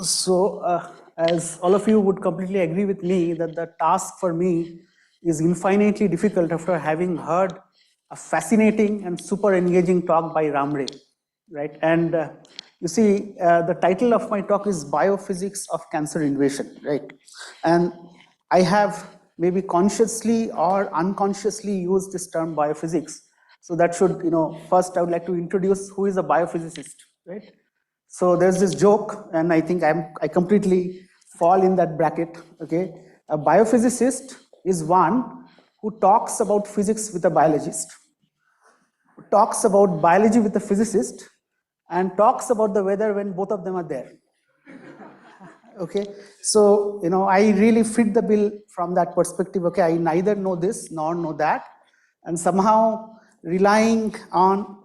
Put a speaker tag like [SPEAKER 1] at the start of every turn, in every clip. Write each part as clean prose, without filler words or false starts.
[SPEAKER 1] So, as all of you would completely agree with me that the task for me is infinitely difficult after having heard a fascinating and super engaging talk by Ramre, right? And you see, the title of my talk is Biophysics of Cancer Invasion, right? And I have maybe consciously or unconsciously used this term biophysics. So that should, first I would like to introduce who is a biophysicist, right? So there's this joke, and I think I completely fall in that bracket. Okay, a biophysicist is one who talks about physics with a biologist, who talks about biology with a physicist, and talks about the weather when both of them are there. Okay, so I really fit the bill from that perspective. Okay, I neither know this nor know that, and somehow relying on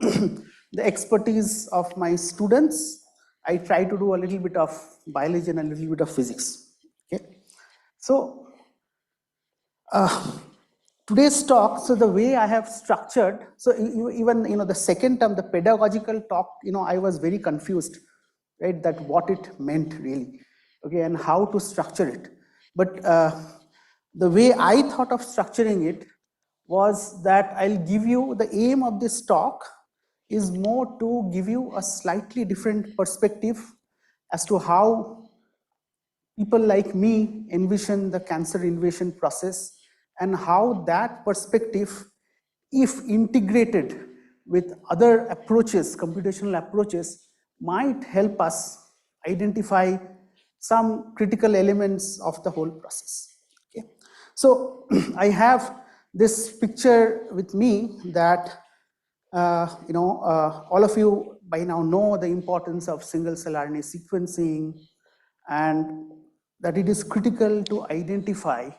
[SPEAKER 1] the expertise of my students, I try to do a little bit of biology and a little bit of physics. Okay, so today's talk, so the way I have structured, so even the second term, the pedagogical talk, I was very confused, right, that what it meant really, okay, and how to structure it. But the way I thought of structuring it was that I'll give you, the aim of this talk is more to give you a slightly different perspective as to how people like me envision the cancer invasion process, and how that perspective, if integrated with other approaches, computational approaches, might help us identify some critical elements of the whole process. Okay. So I have this picture with me that all of you by now know the importance of single cell RNA sequencing, and that it is critical to identify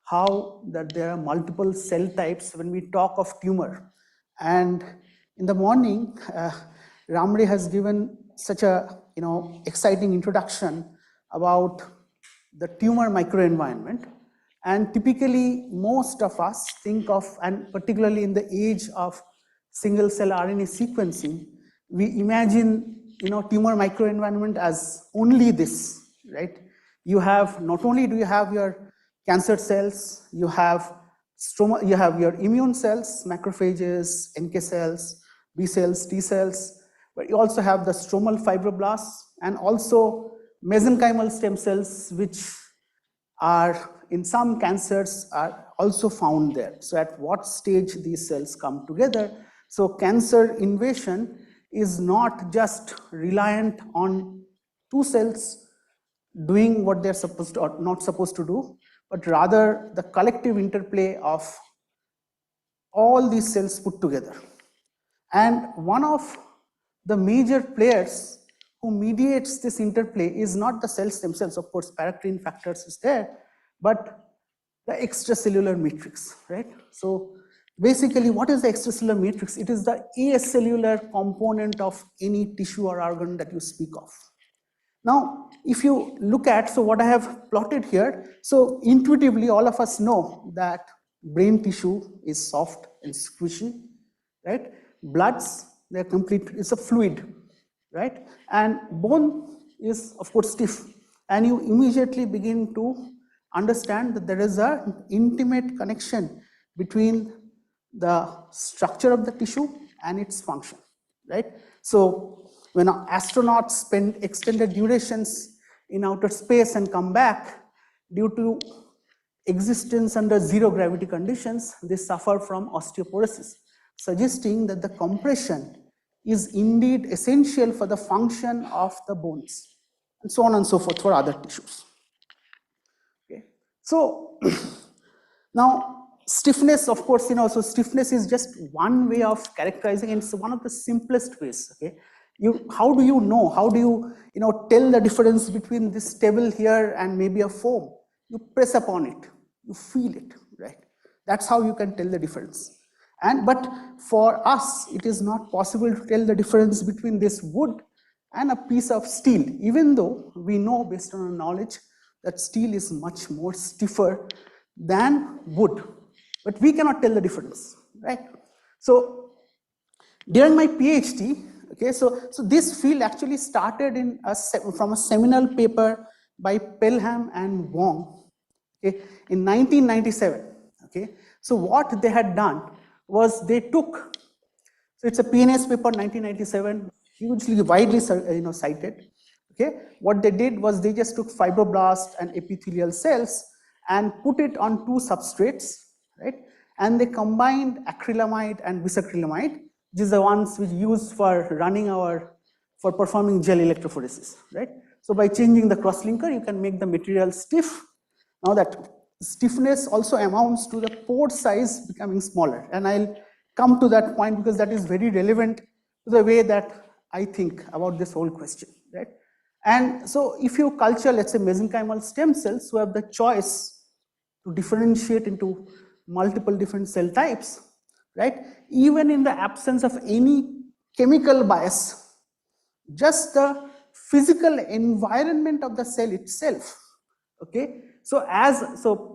[SPEAKER 1] how that there are multiple cell types when we talk of tumor. And in the morning, Ramre has given such a exciting introduction about the tumor microenvironment. And typically, most of us think of, and particularly in the age of single cell RNA sequencing, we imagine tumor microenvironment as only this, right? You have, not only do you have your cancer cells, you have stroma, you have your immune cells, macrophages, NK cells, B cells, T cells, but you also have the stromal fibroblasts and also mesenchymal stem cells, which are in some cancers are also found there. So at what stage these cells come together? So cancer invasion is not just reliant on two cells doing what they're supposed to or not supposed to do, but rather the collective interplay of all these cells put together. And one of the major players who mediates this interplay is not the cells themselves, of course, paracrine factors is there, but the extracellular matrix, right? So basically, what is the extracellular matrix? It is the acellular component of any tissue or organ that you speak of. Now, if you look at, so what I have plotted here, so intuitively, all of us know that brain tissue is soft and squishy, right? Bloods, they're complete, it's a fluid, right? And bone is, of course, stiff. And you immediately begin to understand that there is an intimate connection between the structure of the tissue and its function, right? So when astronauts spend extended durations in outer space and come back, due to existence under zero gravity conditions, they suffer from osteoporosis, suggesting that the compression is indeed essential for the function of the bones, and so on and so forth for other tissues. Okay. So now stiffness, of course, so stiffness is just one way of characterizing, and it's one of the simplest ways. Okay, how do you know? How do you tell the difference between this table here and maybe a foam? You press upon it, you feel it, right? That's how you can tell the difference. But for us, it is not possible to tell the difference between this wood and a piece of steel, even though we know based on our knowledge that steel is much more stiffer than wood, but we cannot tell the difference, right? So during my PhD, Okay, so this field actually started in from a seminal paper by Pelham and Wong, okay, in 1997. Okay, so what they had done was they took, so it's a PNAS paper 1997, hugely widely cited. Okay, what they did was they just took fibroblasts and epithelial cells and put it on two substrates, right? And they combined acrylamide and bisacrylamide. These are the ones which use for running for performing gel electrophoresis, right? So by changing the crosslinker, you can make the material stiff. Now that stiffness also amounts to the pore size becoming smaller, and I'll come to that point because that is very relevant to the way that I think about this whole question, right? And so if you culture, let's say, mesenchymal stem cells who have the choice to differentiate into multiple different cell types, right? Even in the absence of any chemical bias, just the physical environment of the cell itself, okay? So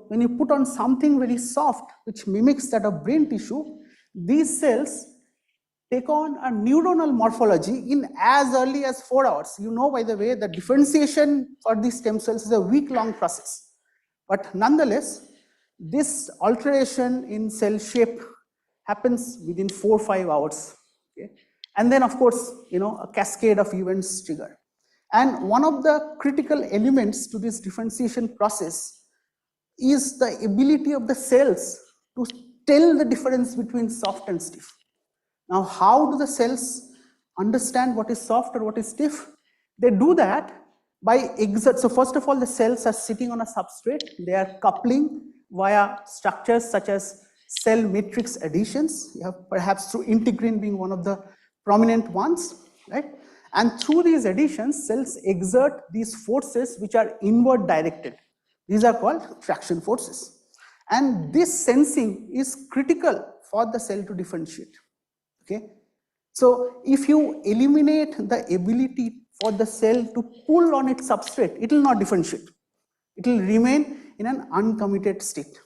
[SPEAKER 1] when you put on something very soft, which mimics that of brain tissue, these cells take on a neuronal morphology in as early as 4 hours. You know, by the way, the differentiation for these stem cells is a week-long process. But nonetheless, this alteration in cell shape happens within 4 or 5 hours. Okay? And then, of course, a cascade of events trigger. And one of the critical elements to this differentiation process is the ability of the cells to tell the difference between soft and stiff. Now, how do the cells understand what is soft or what is stiff? They do that by so first of all, the cells are sitting on a substrate. They are coupling via structures such as cell matrix additions. You have perhaps through integrin being one of the prominent ones, right? And through these additions, cells exert these forces which are inward directed. These are called traction forces. And this sensing is critical for the cell to differentiate. Okay, so if you eliminate the ability for the cell to pull on its substrate, it will not differentiate. It will remain in an uncommitted state.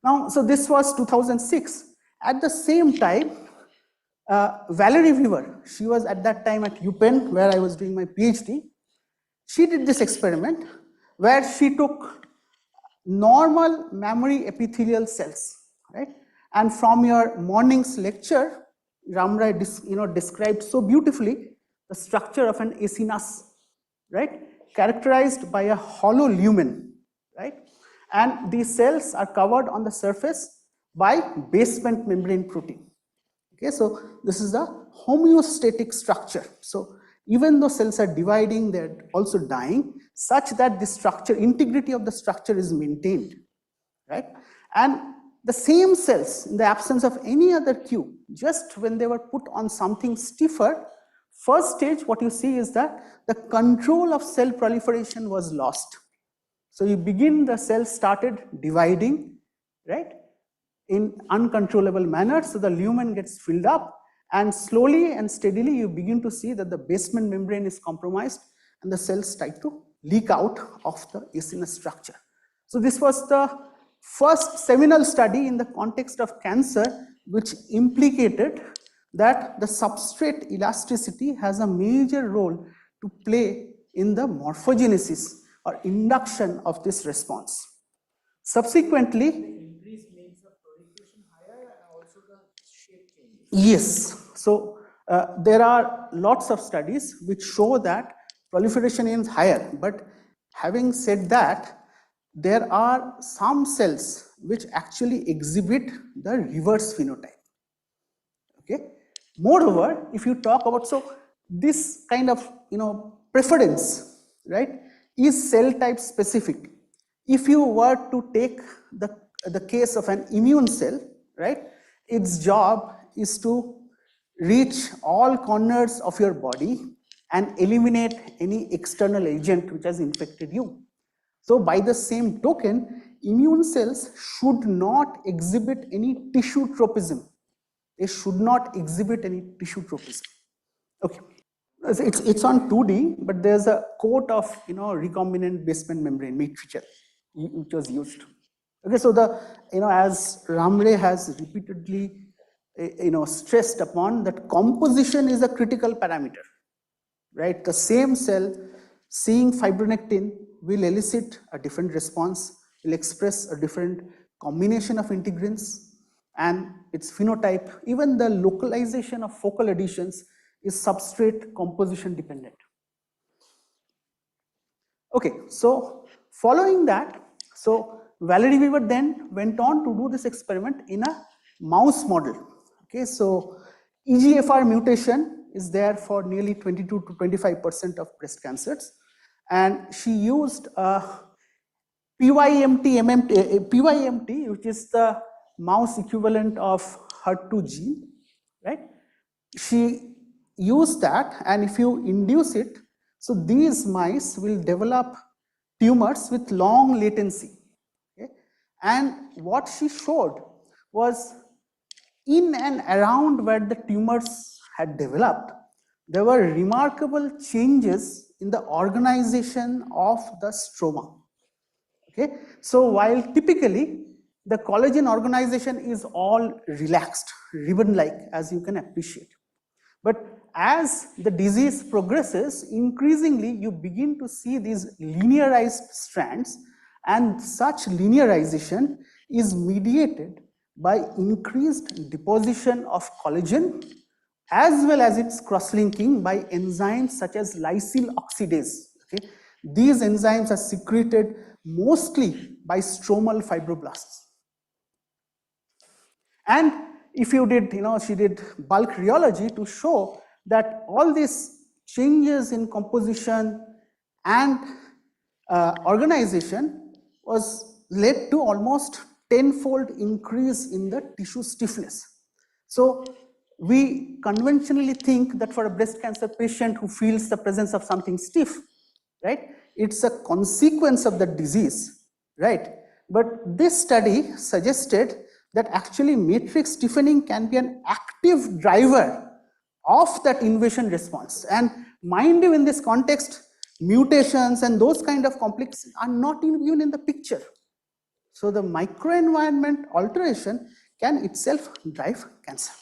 [SPEAKER 1] Now, so this was 2006. At the same time, Valerie Weaver, she was at that time at UPenn, where I was doing my PhD. She did this experiment where she took normal mammary epithelial cells, right? And from your morning's lecture, Ramrai described so beautifully the structure of an acinus, right? Characterized by a hollow lumen, right? And these cells are covered on the surface by basement membrane protein. Okay, so this is the homeostatic structure. So even though cells are dividing, they're also dying, such that the structure, integrity of the structure is maintained, right? And the same cells, in the absence of any other cue, just when they were put on something stiffer, first stage, what you see is that the control of cell proliferation was lost. So you begin, the cells started dividing, right, in uncontrollable manner. So the lumen gets filled up, and slowly and steadily you begin to see that the basement membrane is compromised and the cells start to leak out of the acinus structure. So this was the first seminal study in the context of cancer which implicated that the substrate elasticity has a major role to play in the morphogenesis or induction of this response. Subsequently, yes, so there are lots of studies which show that proliferation is higher, but having said that, there are some cells which actually exhibit the reverse phenotype. Okay. Moreover, if you talk about, so this kind of preference, right, is cell type specific. If you were to take the case of an immune cell, right, its job is to reach all corners of your body and eliminate any external agent which has infected you. So by the same token, immune cells should not exhibit any tissue tropism. They should not exhibit any tissue tropism. Okay, it's on 2D, but there's a coat of recombinant basement membrane matrix which was used. Okay, so as Ramray has repeatedly stressed upon that composition is a critical parameter, right? The same cell seeing fibronectin will elicit a different response, will express a different combination of integrins, and its phenotype, even the localization of focal adhesions is substrate composition dependent. Okay, so following that, so Valerie Weaver then went on to do this experiment in a mouse model. Okay, so EGFR mutation is there for nearly 22 to 25% of breast cancers, and she used a PYMT, which is the mouse equivalent of HER2 gene, right? She used that, and if you induce it, so these mice will develop tumors with long latency. Okay? And what she showed was in and around where the tumors had developed, there were remarkable changes in the organization of the stroma. Okay? So while typically the collagen organization is all relaxed, ribbon-like, as you can appreciate. But as the disease progresses, increasingly you begin to see these linearized strands, and such linearization is mediated by increased deposition of collagen as well as its cross-linking by enzymes such as lysyl oxidase. Okay? These enzymes are secreted mostly by stromal fibroblasts. And if you did, she did bulk rheology to show that all these changes in composition and organization was led to almost tenfold increase in the tissue stiffness. So we conventionally think that for a breast cancer patient who feels the presence of something stiff, right, it's a consequence of the disease, right? But this study suggested that actually matrix stiffening can be an active driver of that invasion response. And mind you, in this context, mutations and those kind of complexes are not even in the picture. So the microenvironment alteration can itself drive cancer.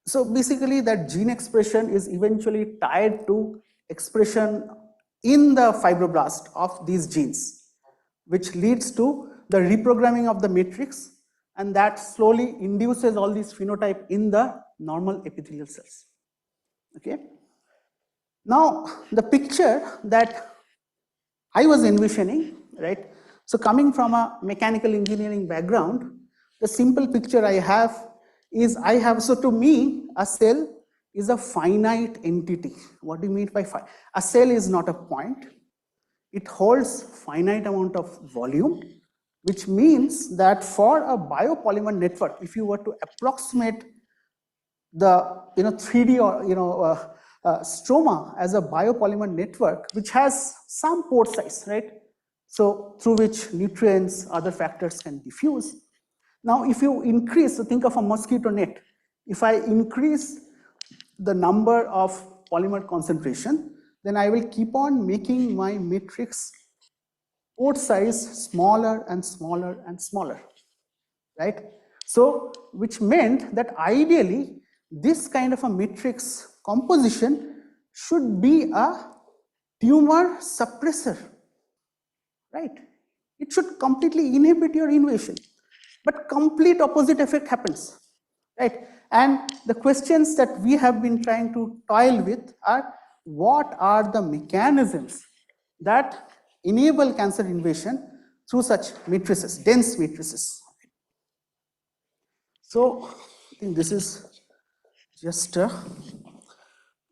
[SPEAKER 1] So basically that gene expression is eventually tied to expression in the fibroblast of these genes, which leads to the reprogramming of the matrix, and that slowly induces all these phenotype in the normal epithelial cells. Okay. Now the picture that I was envisioning, right? So coming from a mechanical engineering background, the simple picture I have is so to me, a cell is a finite entity. What do you mean by finite? A cell is not a point. It holds finite amount of volume, which means that for a biopolymer network, if you were to approximate the 3D or stroma as a biopolymer network, which has some pore size, right? So through which nutrients, other factors can diffuse. Now, if you increase, so think of a mosquito net. If I increase the number of polymer concentration, then I will keep on making my matrix pore size smaller and smaller and smaller, right? So, which meant that ideally, this kind of a matrix composition should be a tumor suppressor, right? It should completely inhibit your invasion, but complete opposite effect happens, right? And the questions that we have been trying to toil with are, what are the mechanisms that enable cancer invasion through such matrices, dense matrices? So I think this is just a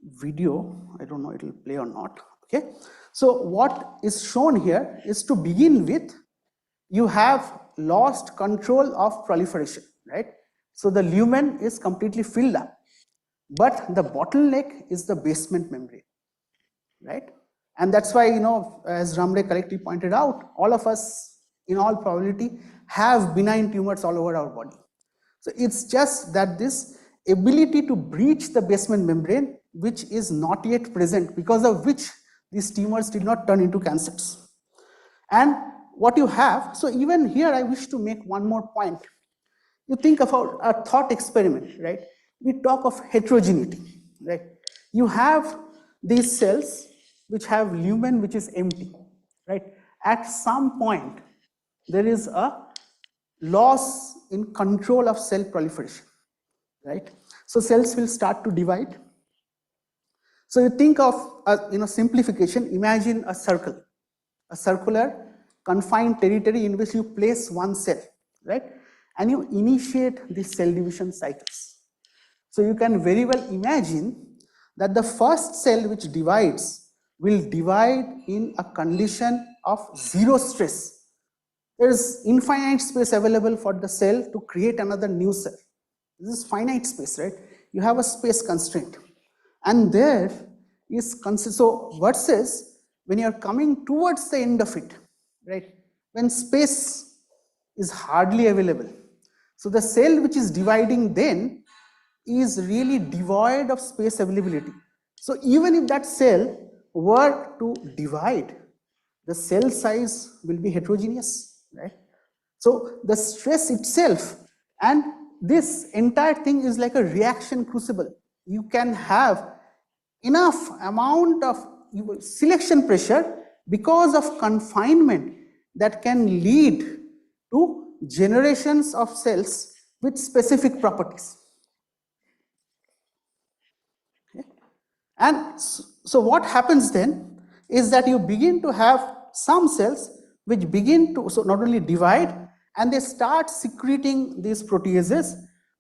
[SPEAKER 1] video. I don't know it will play or not. Okay. So what is shown here is, to begin with, you have lost control of proliferation, right? So the lumen is completely filled up, but the bottleneck is the basement membrane, right? And that's why, as Ramre correctly pointed out, all of us in all probability have benign tumors all over our body. So it's just that this ability to breach the basement membrane, which is not yet present, because of which these tumors did not turn into cancers. And what you have, so even here I wish to make one more point. You think about a thought experiment, right? We talk of heterogeneity, right? You have these cells which have lumen which is empty, right? At some point, there is a loss in control of cell proliferation, right? So cells will start to divide. So you think of a simplification. Imagine a circle, a circular confined territory in which you place one cell, right? And you initiate the cell division cycles. So you can very well imagine that the first cell which divides will divide in a condition of zero stress. There is infinite space available for the cell to create another new cell. This is finite space, right? You have a space constraint. And there is, so versus when you are coming towards the end of it, right? When space is hardly available. So the cell which is dividing then is really devoid of space availability. So even if that cell were to divide, the cell size will be heterogeneous, right? So the stress itself, and this entire thing is like a reaction crucible. You can have enough amount of selection pressure because of confinement that can lead to generations of cells with specific properties. Okay. And so what happens then is that you begin to have some cells which begin to not only divide, and they start secreting these proteases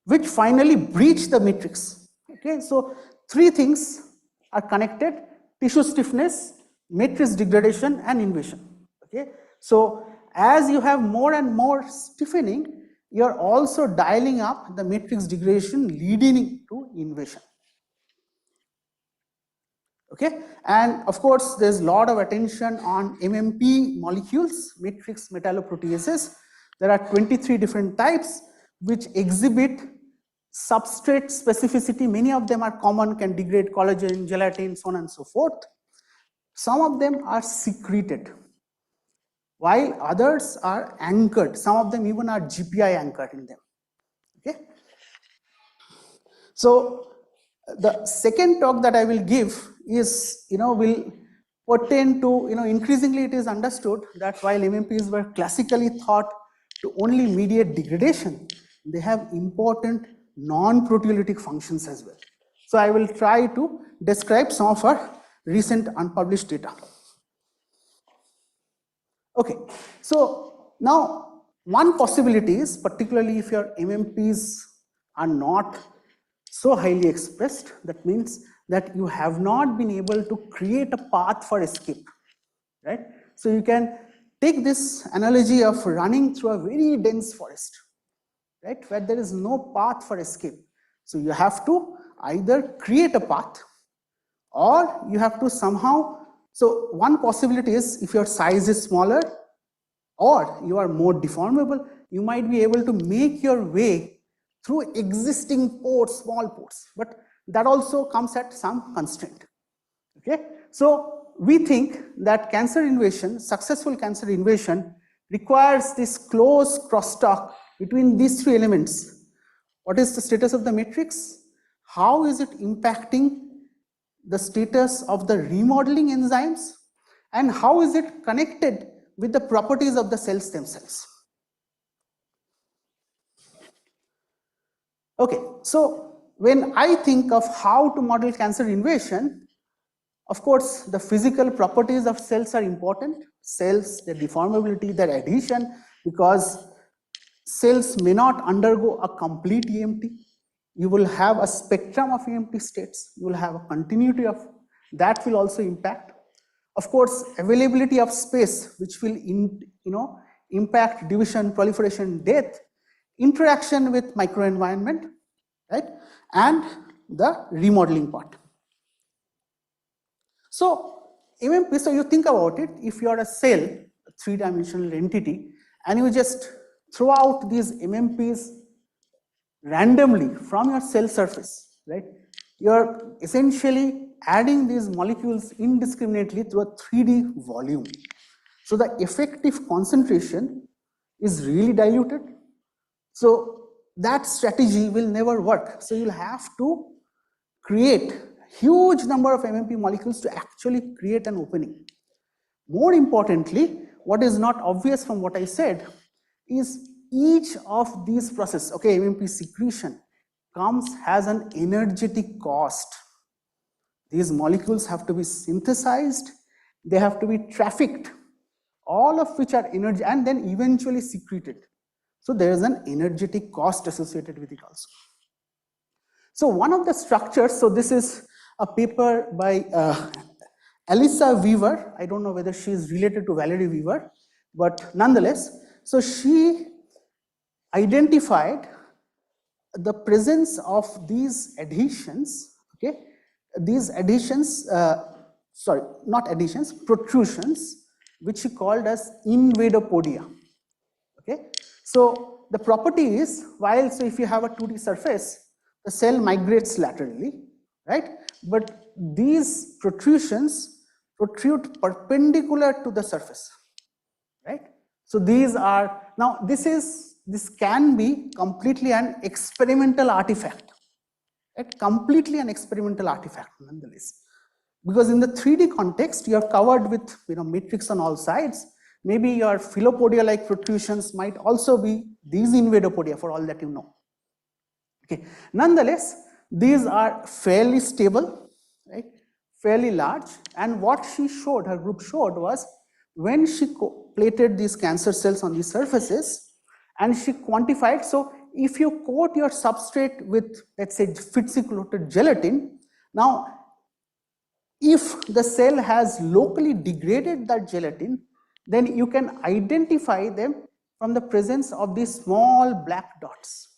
[SPEAKER 1] which finally breach the matrix. Okay, so three things are connected: tissue stiffness, matrix degradation, and invasion. Okay, so as you have more and more stiffening, you are also dialing up the matrix degradation, leading to invasion. Okay, and of course there's a lot of attention on MMP molecules, matrix metalloproteases. There are 23 different types which exhibit substrate specificity. Many of them are common, can degrade collagen, gelatin, so on and so forth. Some of them are secreted, while others are anchored. Some of them even are GPI anchored in them. Okay, so the second talk that I will give is, will pertain to, increasingly it is understood that while MMPs were classically thought to only mediate degradation, they have important non-proteolytic functions as well. So I will try to describe some of our recent unpublished data. Okay, so now one possibility is, particularly if your MMPs are not so highly expressed, that means that you have not been able to create a path for escape, right? So you can take this analogy of running through a very dense forest, right, where there is no path for escape. So you have to either create a path, or you have to somehow, so one possibility is, if your size is smaller or you are more deformable, you might be able to make your way through existing pores, small pores, but that also comes at some constraint. Okay, so we think that cancer invasion, successful cancer invasion, requires this close crosstalk between these three elements. What is the status of the matrix? How is it impacting the status of the remodeling enzymes? And how is it connected with the properties of the cells themselves? Okay, so when I think of how to model cancer invasion, of course, the physical properties of cells are important. Cells, their deformability, their adhesion, because cells may not undergo a complete EMT. You will have a spectrum of EMT states. You will have a continuity of that will also impact. Of course, availability of space, which will impact division, proliferation, death, interaction with microenvironment, right, and the remodeling part. So MMP, so you think about it, if you are a cell, a three-dimensional entity, and you just throw out these MMPs randomly from your cell surface, right, you are essentially adding these molecules indiscriminately to a 3D volume. So the effective concentration is really diluted. So that strategy will never work. So you'll have to create huge number of MMP molecules to actually create an opening. More importantly, what is not obvious from what I said is each of these processes, okay, MMP secretion has an energetic cost. These molecules have to be synthesized, they have to be trafficked, all of which are energy, and then eventually secreted. So there is an energetic cost associated with it also. So one of the structures, so this is a paper by Alyssa Weaver. I don't know whether she is related to Valerie Weaver, but nonetheless, so she identified the presence of these adhesions, okay, these adhesions, sorry, not adhesions, protrusions, which she called as invadopodia, okay. So the property is, while, so if you have a 2D surface, the cell migrates laterally, right, but these protrusions protrude perpendicular to the surface, right. So these are, now this can be completely an experimental artifact, right? Completely an experimental artifact nonetheless. Because in the 3D context, you are covered with matrix on all sides. Maybe your philopodia-like protrusions might also be these invadopodia for all that you know. Okay. Nonetheless, these are fairly stable, right? Fairly large. And what she showed, her group showed, was when she plated these cancer cells on these surfaces and she quantified, so if you coat your substrate with, let's say, Fitzy-coated gelatin, now if the cell has locally degraded that gelatin, then you can identify them from the presence of these small black dots,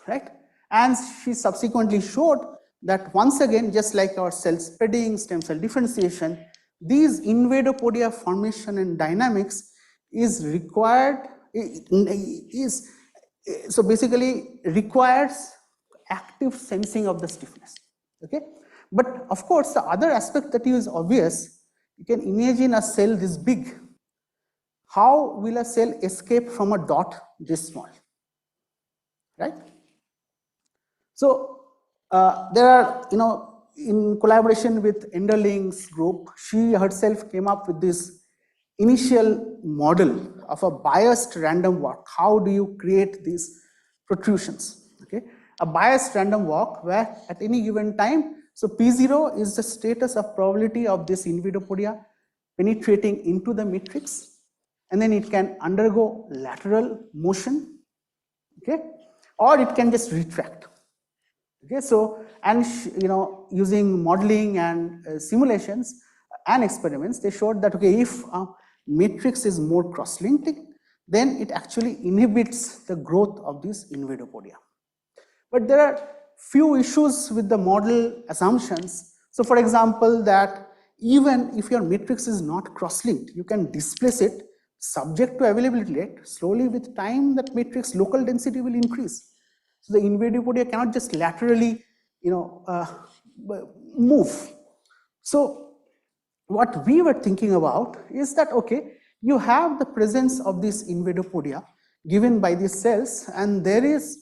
[SPEAKER 1] right? And she subsequently showed that once again, just like our cell spreading, stem cell differentiation, these invadopodia formation and dynamics is required, so basically requires active sensing of the stiffness, okay? But of course, the other aspect that is obvious, you can imagine a cell this big. How will a cell escape from a dot this small, right? So there are, in collaboration with Enderling's group, she herself came up with this initial model of a biased random walk. How do you create these protrusions? Okay, a biased random walk where at any given time, so P0 is the status of probability of this invadopodia penetrating into the matrix, and then it can undergo lateral motion, okay, or it can just retract. Okay, so, and using modeling and simulations and experiments, they showed that, okay, if a matrix is more cross-linked, then it actually inhibits the growth of these invadopodia. But there are few issues with the model assumptions. So for example, that even if your matrix is not cross-linked, you can displace it subject to availability rate. Slowly with time, that matrix local density will increase. So the invadopodia cannot just laterally, move. So what we were thinking about is that, okay, you have the presence of this invadopodia given by these cells, and there is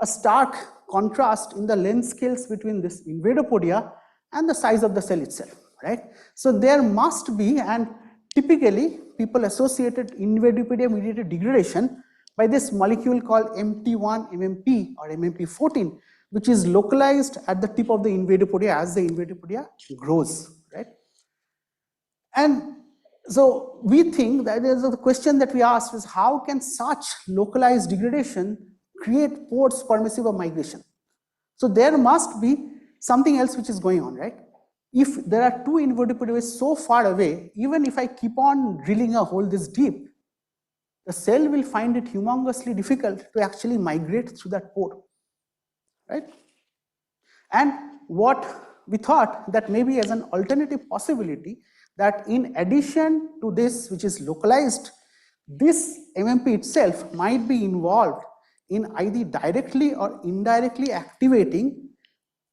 [SPEAKER 1] a stark contrast in the length scales between this invadopodia and the size of the cell itself, right? So there must be, and typically people associated invadopodia mediated degradation by this molecule called MT1 MMP or MMP14, which is localized at the tip of the invadopodia as the invadopodia grows, right? And so we think that is the question that we asked is, how can such localized degradation create ports permissive of migration? So there must be something else which is going on, right? If there are two invadopodia so far away, even if I keep on drilling a hole this deep, the cell will find it humongously difficult to actually migrate through that pore, right? And what we thought that maybe as an alternative possibility, that in addition to this which is localized, this MMP itself might be involved in either directly or indirectly activating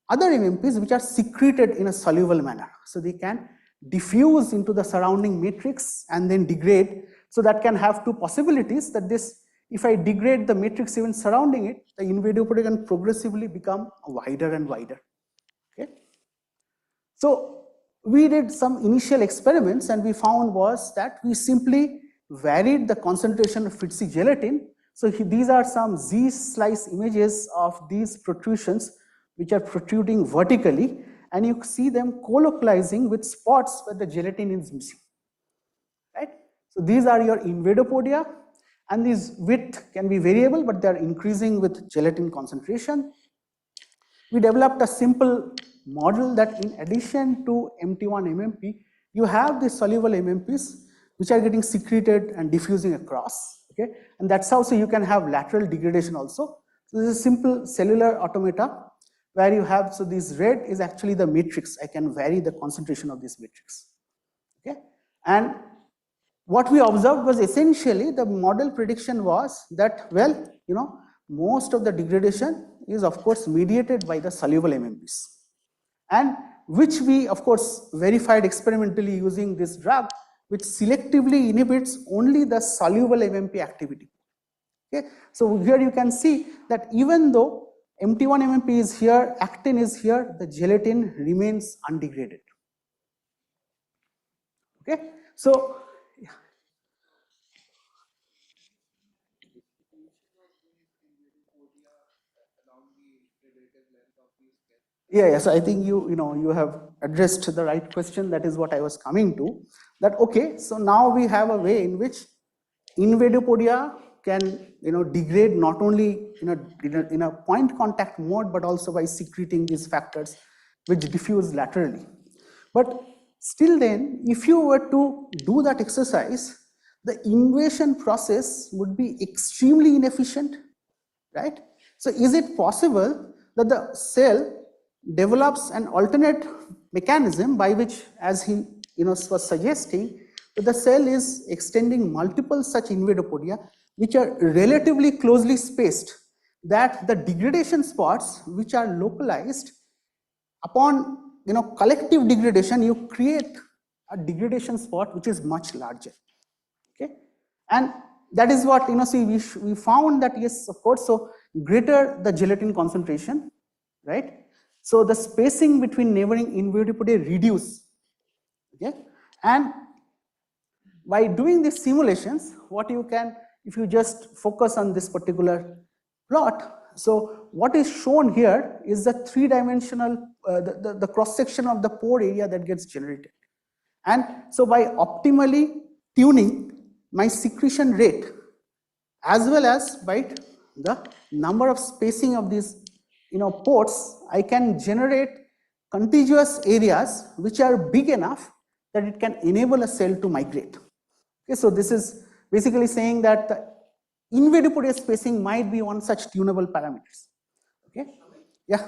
[SPEAKER 1] other MMPs which are secreted in a soluble manner. So they can diffuse into the surrounding matrix and then degrade. So that can have two possibilities, that this, if I degrade the matrix even surrounding it, the invadopodia can progressively become wider and wider. Okay. So we did some initial experiments and we found was that we simply varied the concentration of Fitzy gelatin. So these are some Z slice images of these protrusions which are protruding vertically, and you see them colocalizing with spots where the gelatin is missing, right? So these are your invadopodia, and these width can be variable, but they are increasing with gelatin concentration. We developed a simple model that in addition to MT1 MMP, you have the soluble MMPs which are getting secreted and diffusing across, okay? And that's how, so you can have lateral degradation also. So this is a simple cellular automata where you have, so this red is actually the matrix. I can vary the concentration of this matrix, okay? And what we observed was essentially the model prediction was that, well, most of the degradation is of course mediated by the soluble MMPs, and which we of course verified experimentally using this drug, which selectively inhibits only the soluble MMP activity. Okay, so here you can see that even though MT1 MMP is here, actin is here, the gelatin remains undegraded. Okay, so yeah, so I think you have addressed the right question. That is what I was coming to. That okay, so now we have a way in which invadopodia can degrade not only in a point contact mode, but also by secreting these factors which diffuse laterally. But still then, if you were to do that exercise, the invasion process would be extremely inefficient, right? So is it possible that the cell develops an alternate mechanism by which, as he was suggesting, that the cell is extending multiple such invadopodia which are relatively closely spaced, that the degradation spots which are localized upon collective degradation, you create a degradation spot which is much larger. Okay, and that is what see we found that yes, of course, so greater the gelatin concentration, right? So the spacing between neighboring invadopodia reduce. Okay, and by doing these simulations, what you can, if you just focus on this particular plot, so what is shown here is the three-dimensional, the cross-section of the pore area that gets generated. And so by optimally tuning my secretion rate as well as by the number of spacing of these pores, I can generate contiguous areas which are big enough that it can enable a cell to migrate. Okay, so this is basically saying that the invadopodia spacing might be one such tunable parameters. Okay, yeah.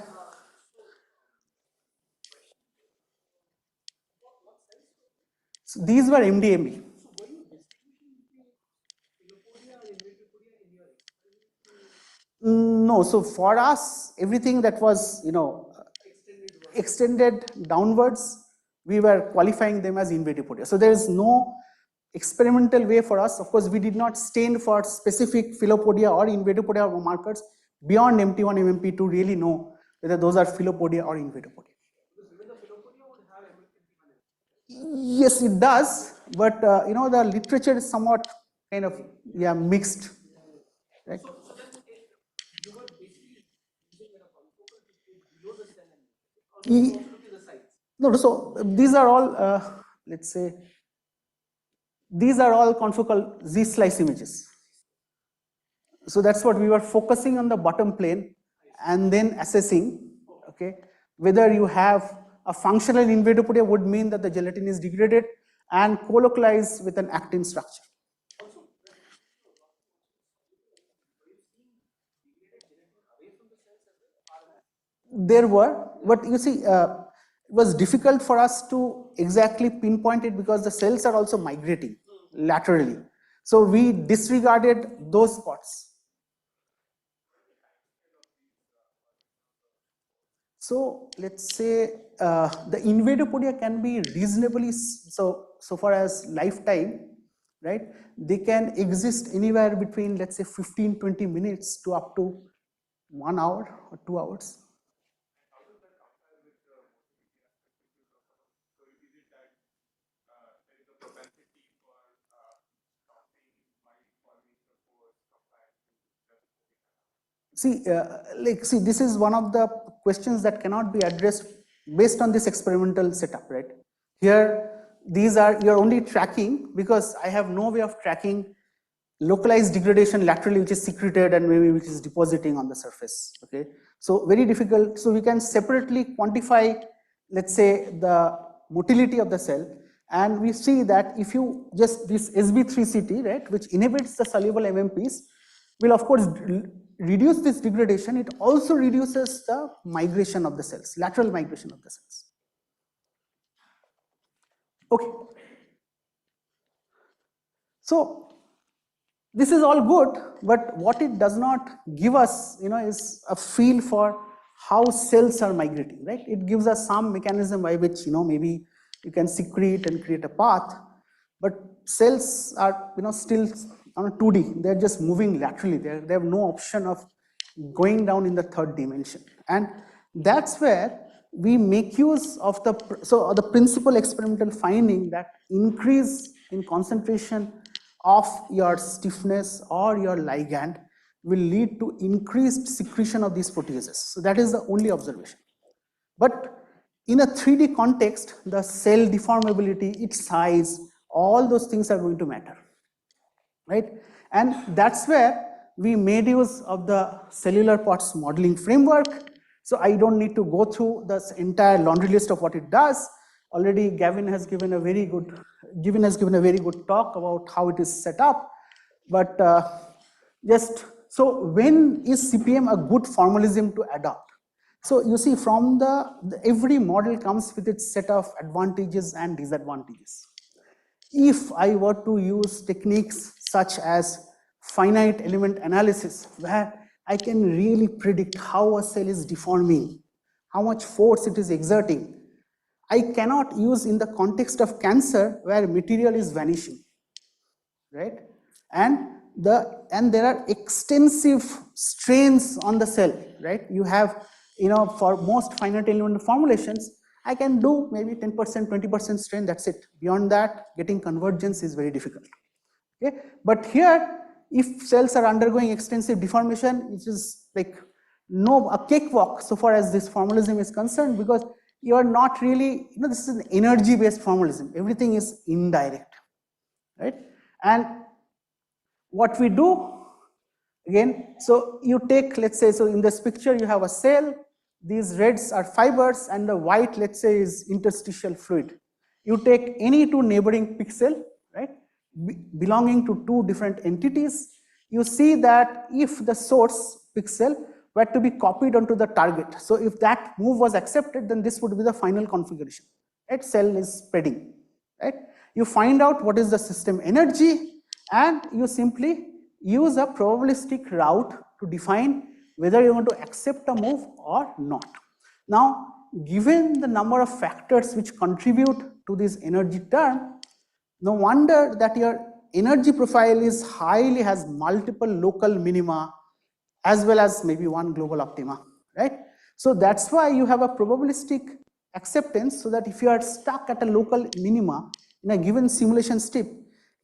[SPEAKER 1] So these were MDMB. No, so for us, everything that was extended downwards, we were qualifying them as invadopodia. So there is no experimental way for us. Of course, we did not stain for specific filopodia or invadopodia markers beyond MT1 MMP to really know whether those are filopodia or invadopodia. Yes, it does, but the literature is somewhat kind of mixed, right? No, so these are all, let's say, these are all confocal Z slice images. So that's what we were focusing on, the bottom plane and then assessing, okay, whether you have a functional invadopodia would mean that the gelatin is degraded and colocalized with an actin structure. There were, but you see, it was difficult for us to exactly pinpoint it because the cells are also migrating laterally. So we disregarded those spots. So let's say the invadopodia can be reasonably, so far as lifetime, right? They can exist anywhere between, let's say, 15-20 minutes to up to 1 hour or 2 hours. See, this is one of the questions that cannot be addressed based on this experimental setup, right? Here, you're only tracking, because I have no way of tracking localized degradation laterally, which is secreted and maybe which is depositing on the surface, okay? So very difficult. So we can separately quantify, let's say, the motility of the cell, and we see that if you just this SB3CT, right, which inhibits the soluble MMPs, will of course reduce this degradation. It also reduces the migration of the cells, lateral migration of the cells. Okay. So this is all good, but what it does not give us, is a feel for how cells are migrating, right? It gives us some mechanism by which, maybe you can secrete and create a path, but cells are, still on a 2D. They're just moving laterally. They have no option of going down in the third dimension, and that's where we make use of the principal experimental finding that increase in concentration of your stiffness or your ligand will lead to increased secretion of these proteases. So that is the only observation. But in a 3D context, the cell deformability, its size, all those things are going to matter, right? And that's where we made use of the cellular pots modeling framework. So I don't need to go through this entire laundry list of what it does. Already Gavin has given a very good talk about how it is set up. But so when is CPM a good formalism to adopt? So you see, from every model comes with its set of advantages and disadvantages. If I were to use techniques such as finite element analysis, where I can really predict how a cell is deforming, how much force it is exerting, I cannot use in the context of cancer where material is vanishing, right? And there are extensive strains on the cell, right? You have, for most finite element formulations, I can do maybe 10%, 20% strain, that's it. Beyond that, getting convergence is very difficult. Okay? But here, if cells are undergoing extensive deformation, it is like a cakewalk so far as this formalism is concerned, because you are not really, this is an energy-based formalism. Everything is indirect, right? And what we do, again, so you take, let's say, so in this picture you have a cell, these reds are fibers, and the white, let's say, is interstitial fluid. You take any two neighboring pixel, right, belonging to two different entities, you see that if the source pixel were to be copied onto the target, so if that move was accepted, then this would be the final configuration, right? Cell is spreading, right? You find out what is the system energy, and you simply use a probabilistic route to define whether you want to accept a move or not. Now, given the number of factors which contribute to this energy term, no wonder that your energy profile has multiple local minima as well as maybe one global optima, right? So that's why you have a probabilistic acceptance, so that if you are stuck at a local minima in a given simulation step,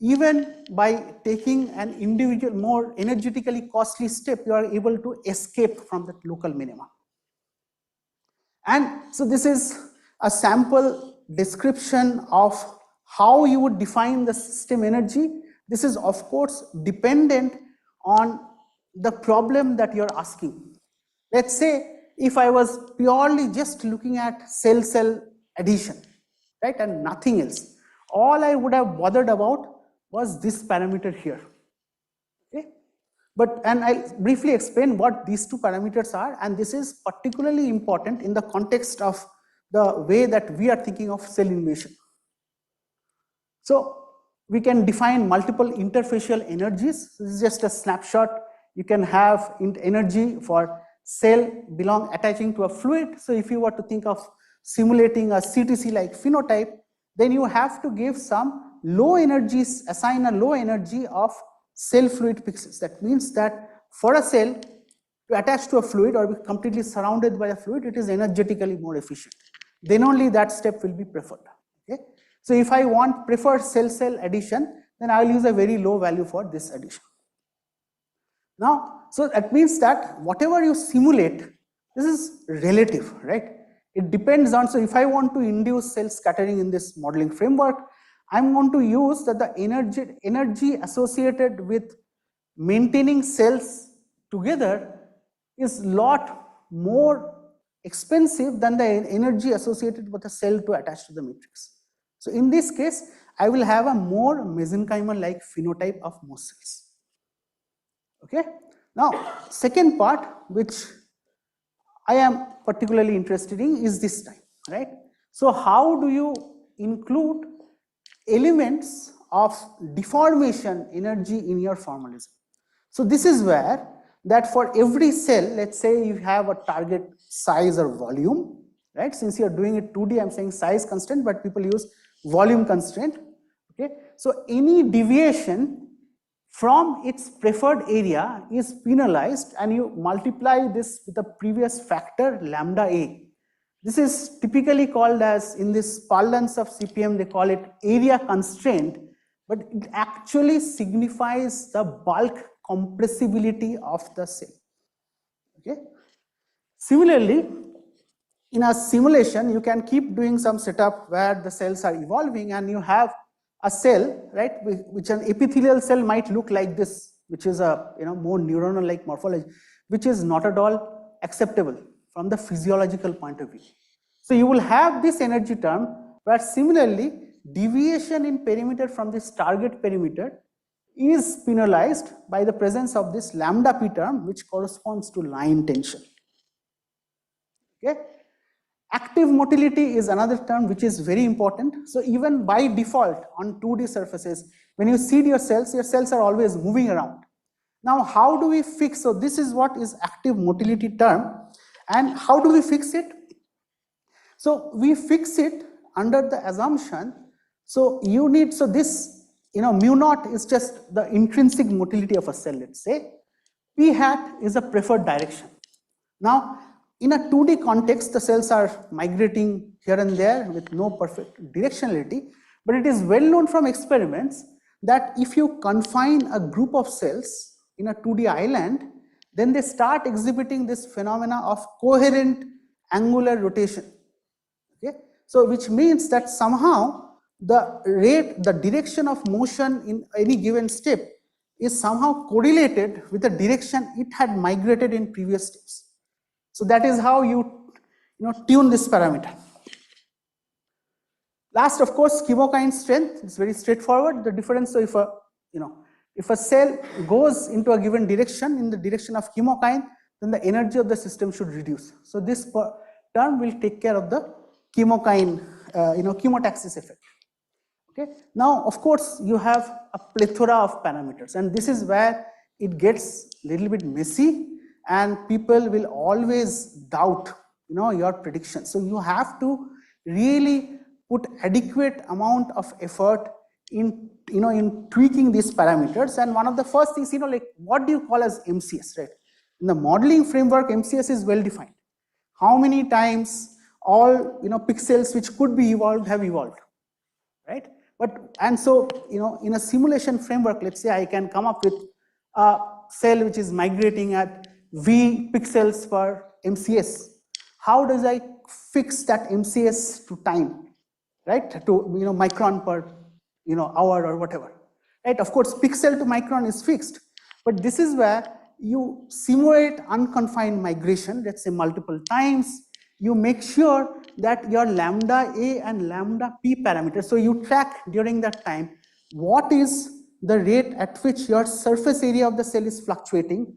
[SPEAKER 1] even by taking an individual, more energetically costly step, you are able to escape from that local minima. And so this is a sample description of how you would define the system energy. This is, of course, dependent on the problem that you're asking. Let's say if I was purely just looking at cell-cell adhesion, right, and nothing else, all I would have bothered about was this parameter here. Okay? And I'll briefly explain what these two parameters are, and this is particularly important in the context of the way that we are thinking of cell invasion. So we can define multiple interfacial energies. This is just a snapshot. You can have energy for cell attaching to a fluid. So if you were to think of simulating a CTC like phenotype, then you have to give some low energies, assign a low energy of cell fluid pixels. That means that for a cell to attach to a fluid or be completely surrounded by a fluid, it is energetically more efficient. Then only that step will be preferred. Okay? So if I want preferred cell-cell addition, then I will use a very low value for this addition. Now, so that means that whatever you simulate, this is relative, right? It depends on, so if I want to induce cell scattering in this modeling framework, I'm going to use that the energy associated with maintaining cells together is a lot more expensive than the energy associated with a cell to attach to the matrix. So in this case, I will have a more mesenchymal-like phenotype of most cells. Okay. Now, second part which I am particularly interested in is this time, right? So how do you include elements of deformation energy in your formalism? So this is where that for every cell, let's say you have a target size or volume, right? Since you are doing it 2D, I'm saying size constraint, but people use volume constraint. Okay. So any deviation from its preferred area is penalized, and you multiply this with the previous factor lambda a. This is typically called as, in this parlance of CPM, they call it area constraint, but it actually signifies the bulk compressibility of the cell. Okay. Similarly, in a simulation, you can keep doing some setup where the cells are evolving and you have a cell, right, which an epithelial cell might look like this, which is a more neuronal-like morphology, which is not at all acceptable from the physiological point of view. So you will have this energy term where similarly deviation in perimeter from this target perimeter is penalized by the presence of this lambda p term, which corresponds to line tension. Okay. Active motility is another term which is very important. So even by default on 2D surfaces, when you seed your cells are always moving around. Now how do we fix, so this is what is active motility term, and how do we fix it? So we fix it under the assumption, so you need, so this mu naught is just the intrinsic motility of a cell, let's say. P hat is a preferred direction. Now in a 2D context, the cells are migrating here and there with no perfect directionality, but it is well known from experiments that if you confine a group of cells in a 2D island, then they start exhibiting this phenomena of coherent angular rotation. Okay? So which means that somehow the direction of motion in any given step is somehow correlated with the direction it had migrated in previous steps. So that is how you tune this parameter. Last, of course, chemokine strength is very straightforward. The difference, so if a cell goes into a given direction, in the direction of chemokine, then the energy of the system should reduce. So this term will take care of the chemokine, chemotaxis effect. Okay. Now, of course, you have a plethora of parameters, and this is where it gets a little bit messy, and people will always doubt your prediction. So you have to really put adequate amount of effort in in tweaking these parameters. And one of the first things, like what do you call as MCS, right? In the modeling framework, MCS is well defined. How many times all pixels which could be evolved have evolved, right? But and so in a simulation framework, let's say I can come up with a cell which is migrating at V pixels per MCS. How does I fix that MCS to time, right? To micron per hour or whatever, right? Of course, pixel to micron is fixed, but this is where you simulate unconfined migration, let's say multiple times. You make sure that your lambda a and lambda p parameters, so you track during that time what is the rate at which your surface area of the cell is fluctuating.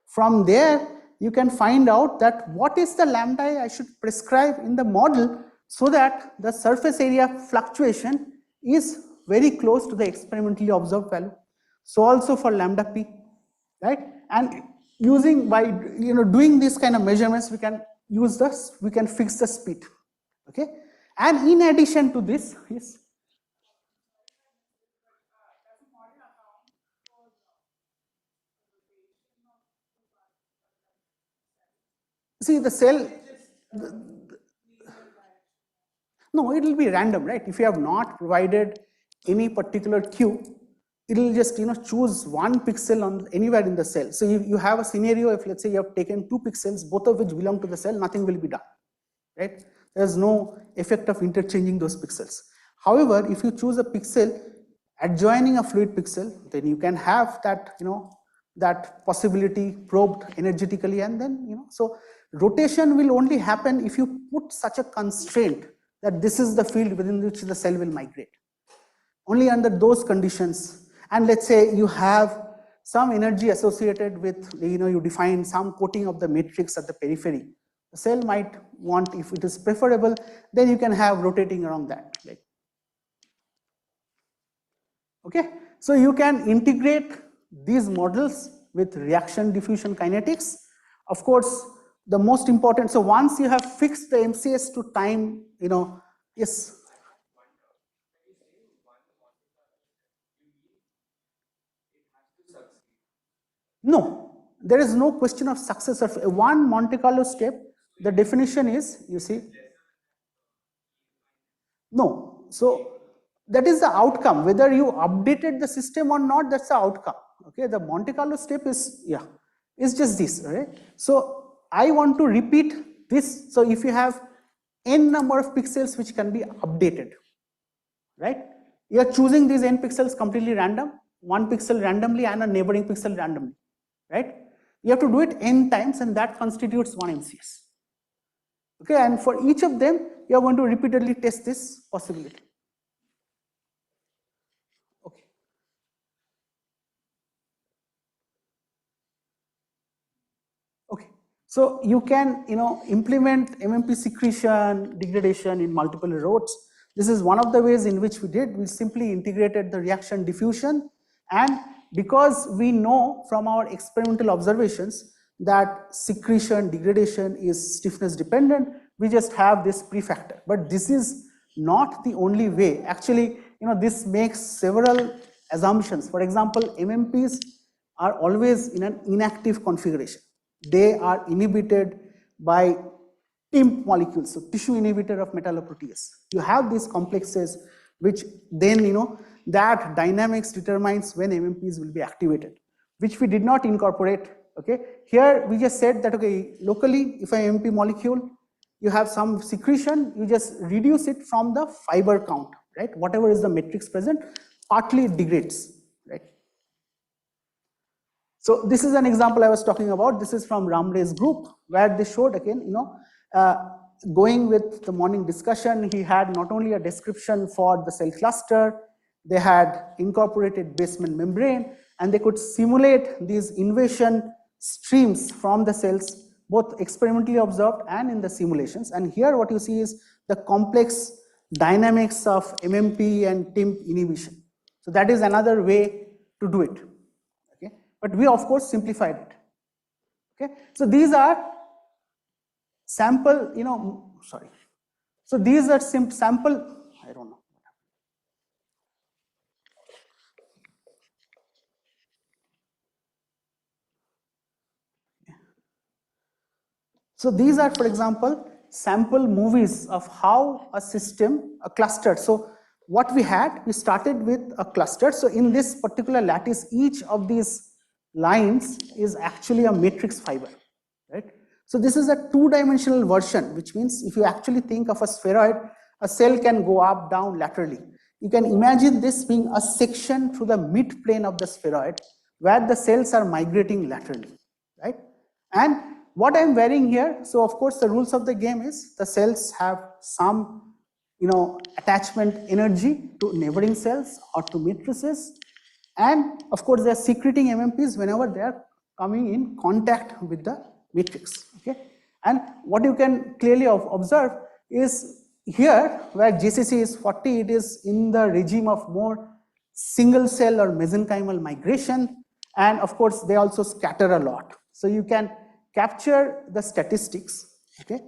[SPEAKER 1] From there, you can find out that what is the lambda I should prescribe in the model so that the surface area fluctuation is very close to the experimentally observed value. So also for lambda p, right? And using by doing this kind of measurements, we can use this, we can fix the speed. Okay, and in addition to this, yes. See the cell, no, it will be random, right? If you have not provided any particular cue, it will just choose one pixel on anywhere in the cell. So you have a scenario, if let's say you have taken 2 pixels, both of which belong to the cell, nothing will be done, right? There's no effect of interchanging those pixels. However, if you choose a pixel adjoining a fluid pixel, then you can have that that possibility probed energetically, and then so rotation will only happen if you put such a constraint that this is the field within which the cell will migrate. Only under those conditions, and let's say you have some energy associated with, you define some coating of the matrix at the periphery, the cell might want, if it is preferable, then you can have rotating around that. Okay, so you can integrate these models with reaction diffusion kinetics. Of course, the most important, so once you have fixed the MCS to time, yes. No, there is no question of success of one Monte Carlo step. The definition is, you see, no. So that is the outcome. Whether you updated the system or not, that's the outcome. Okay, the Monte Carlo step is, is just this, right? So I want to repeat this. So if you have n number of pixels which can be updated, right? You are choosing these n pixels completely random, one pixel randomly and a neighboring pixel randomly, right? You have to do it n times, and that constitutes one MCS. Okay, and for each of them, you are going to repeatedly test this possibility. Okay. Okay. So you can, implement MMP secretion, degradation in multiple routes. This is one of the ways in which we did. We simply integrated the reaction diffusion, and because we know from our experimental observations that secretion, degradation is stiffness dependent, we just have this prefactor. But this is not the only way. Actually, this makes several assumptions. For example, MMPs are always in an inactive configuration. They are inhibited by TIMP molecules, so tissue inhibitor of metalloprotease. You have these complexes which then, that dynamics determines when MMPs will be activated, which we did not incorporate. Okay, here we just said that, okay, locally, if an MMP molecule, you have some secretion, you just reduce it from the fiber count, right? Whatever is the matrix present, partly it degrades, right? So this is an example I was talking about. This is from Ramre's group, where they showed again, going with the morning discussion, he had not only a description for the cell cluster, they had incorporated basement membrane, and they could simulate these invasion streams from the cells, both experimentally observed and in the simulations. And here what you see is the complex dynamics of MMP and TIMP inhibition. So that is another way to do it. Okay, but we of course simplified it. Okay, so these are sample, sorry. So these are sample, I don't know. So these are, for example, sample movies of how a system, a cluster. So what we had, we started with a cluster. So in this particular lattice, each of these lines is actually a matrix fiber, right? So this is a two-dimensional version, which means if you actually think of a spheroid, a cell can go up, down, laterally. You can imagine this being a section through the mid-plane of the spheroid where the cells are migrating laterally, right? And what I'm wearing here, so of course the rules of the game is the cells have some attachment energy to neighboring cells or to matrices, and of course they are secreting MMPs whenever they are coming in contact with the matrix. Okay, and what you can clearly observe is here where GCC is 40, it is in the regime of more single cell or mesenchymal migration, and of course they also scatter a lot. So you can capture the statistics, okay?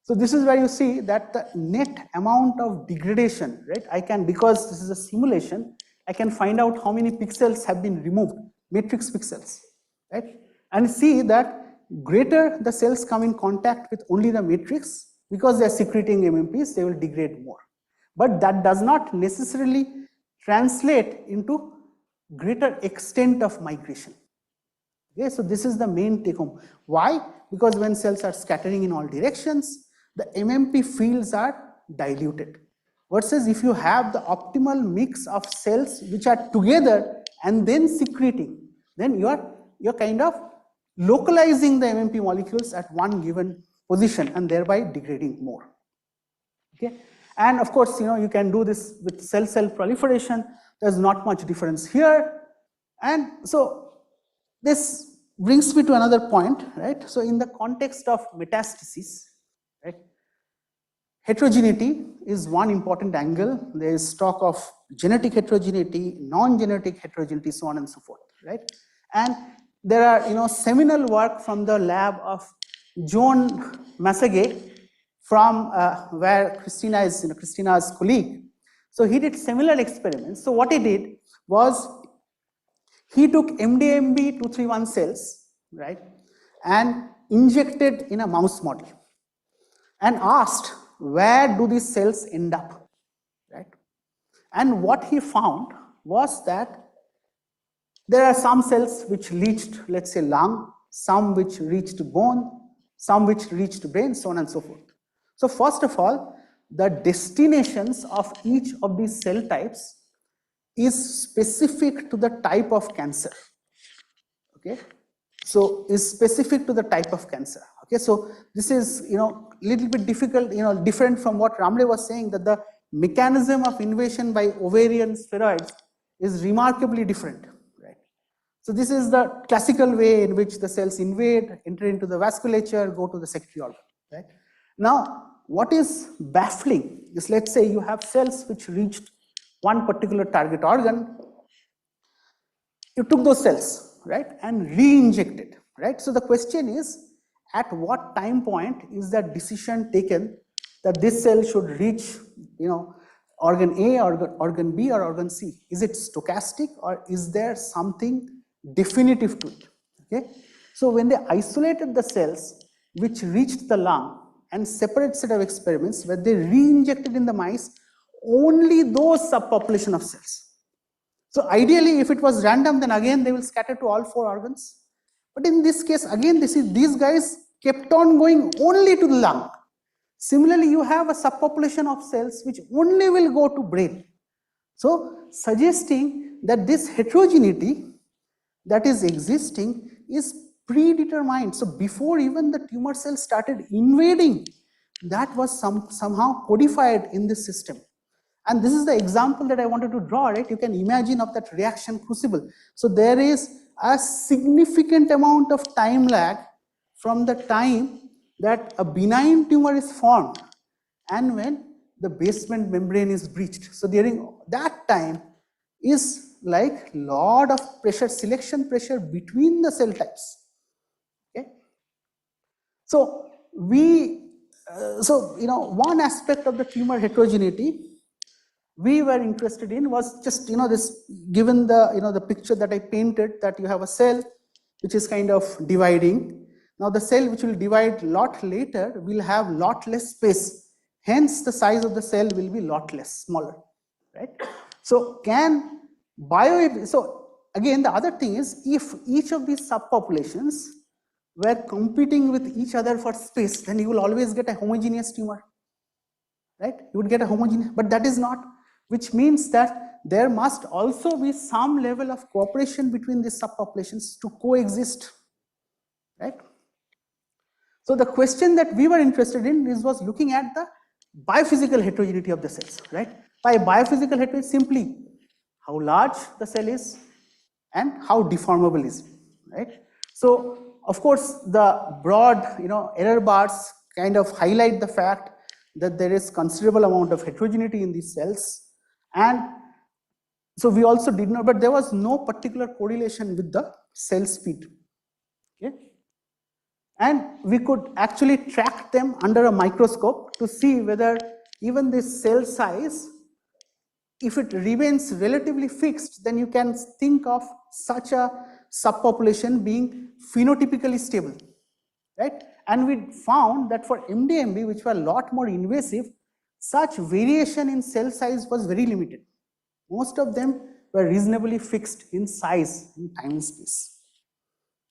[SPEAKER 1] So this is where you see that the net amount of degradation, right? I can, because this is a simulation, I can find out how many pixels have been removed, matrix pixels, right? And see that greater the cells come in contact with only the matrix, because they are secreting MMPs, they will degrade more. But that does not necessarily translate into greater extent of migration. Okay, so this is the main take home. Why? Because when cells are scattering in all directions, the MMP fields are diluted. Versus if you have the optimal mix of cells which are together and then secreting, then you're kind of localizing the MMP molecules at one given position and thereby degrading more. Okay, and of course, you can do this with cell-cell proliferation. There's not much difference here, and so this brings me to another point, right? So in the context of metastasis, right, heterogeneity is one important angle. There is talk of genetic heterogeneity, non-genetic heterogeneity, so on and so forth, right? And there are seminal work from the lab of Joan Massaguet, from where Christina is Christina's colleague. So he did similar experiments. So what he did was, he took MDMB231 cells, right, and injected in a mouse model and asked, where do these cells end up, right? And what he found was that there are some cells which reached, let's say, lung, some which reached bone, some which reached brain, so on and so forth. So first of all, the destinations of each of these cell types is specific to the type of cancer. Okay, so is specific to the type of cancer. Okay, so this is little bit difficult, different from what Ramdev was saying, that the mechanism of invasion by ovarian spheroids is remarkably different, right? So this is the classical way in which the cells invade, enter into the vasculature, go to the secretory organ, right? Now, what is baffling is, let's say you have cells which reached one particular target organ, you took those cells, right, and re-injected, right? So the question is, at what time point is that decision taken that this cell should reach, organ A, organ B, or organ C? Is it stochastic, or is there something definitive to it? Okay, so when they isolated the cells which reached the lung, and separate set of experiments where they re-injected in the mice only those subpopulation of cells. So ideally, if it was random, then again they will scatter to all 4 organs. But in this case, again, these guys kept on going only to the lung. Similarly, you have a subpopulation of cells which only will go to brain. So suggesting that this heterogeneity that is existing is predetermined. So before even the tumor cells started invading, that was somehow codified in this system. And this is the example that I wanted to draw, right? You can imagine of that reaction crucible. So there is a significant amount of time lag from the time that a benign tumor is formed and when the basement membrane is breached. So during that time is like lot of pressure, selection pressure between the cell types. Okay, so one aspect of the tumor heterogeneity we were interested in was just this, given the picture that I painted, that you have a cell which is kind of dividing. Now the cell which will divide lot later will have lot less space, hence the size of the cell will be lot less, smaller, right? So so again, the other thing is, if each of these subpopulations were competing with each other for space, then you will always get a homogeneous tumor, right? You would get a homogeneous, but that is not, which means that there must also be some level of cooperation between these subpopulations to coexist, right? So the question that we were interested in was looking at the biophysical heterogeneity of the cells, right? By biophysical heterogeneity, simply how large the cell is and how deformable is it, right? So of course the broad error bars kind of highlight the fact that there is considerable amount of heterogeneity in these cells, and so we also did not, but there was no particular correlation with the cell speed. Okay, And we could actually track them under a microscope to see whether even this cell size, if it remains relatively fixed, then you can think of such a subpopulation being phenotypically stable, right? And we found that for MDMB, which were a lot more invasive, such variation in cell size was very limited. Most of them were reasonably fixed in size in time and space.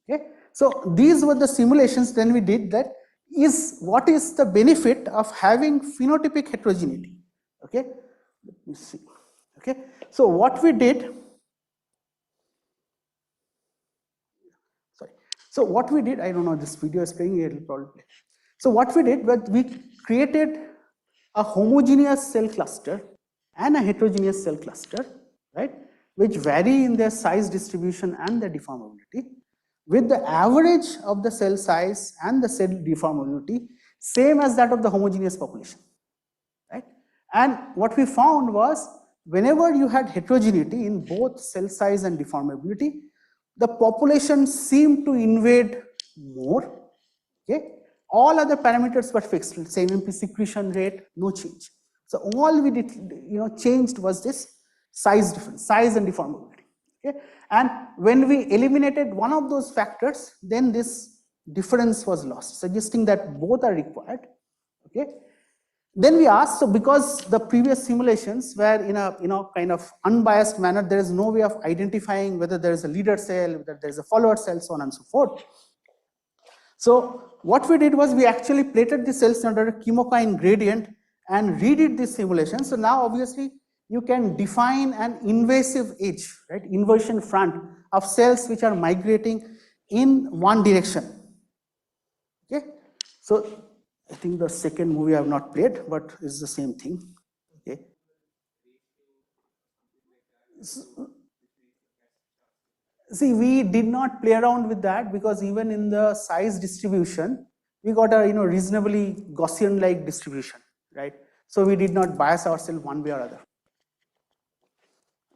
[SPEAKER 1] Okay, so these were the simulations. Then we did that. What is the benefit of having phenotypic heterogeneity? Okay, let me see. Okay, so what we did. So what we did, I don't know, this video is playing, it will probably play. So what we did was we created a homogeneous cell cluster and a heterogeneous cell cluster, right, which vary in their size distribution and their deformability, with the average of the cell size and the cell deformability same as that of the homogeneous population, right? And what we found was whenever you had heterogeneity in both cell size and deformability, the population seemed to invade more. Okay, all other parameters were fixed. Say MP secretion rate, no change. So all we did, changed was this size difference, size and deformability. Okay, and when we eliminated one of those factors, then this difference was lost, suggesting that both are required. Okay. Then we asked, so because the previous simulations were in a kind of unbiased manner, there is no way of identifying whether there is a leader cell, whether there is a follower cell, so on and so forth. So what we did was we actually plated the cells under a chemokine gradient and redid this simulation. So now obviously you can define an invasive edge, right, inversion front of cells which are migrating in one direction. Okay, so I think the second movie I have not played, but it's the same thing. Okay. See, we did not play around with that because even in the size distribution, we got a reasonably Gaussian-like distribution, right? So we did not bias ourselves one way or other.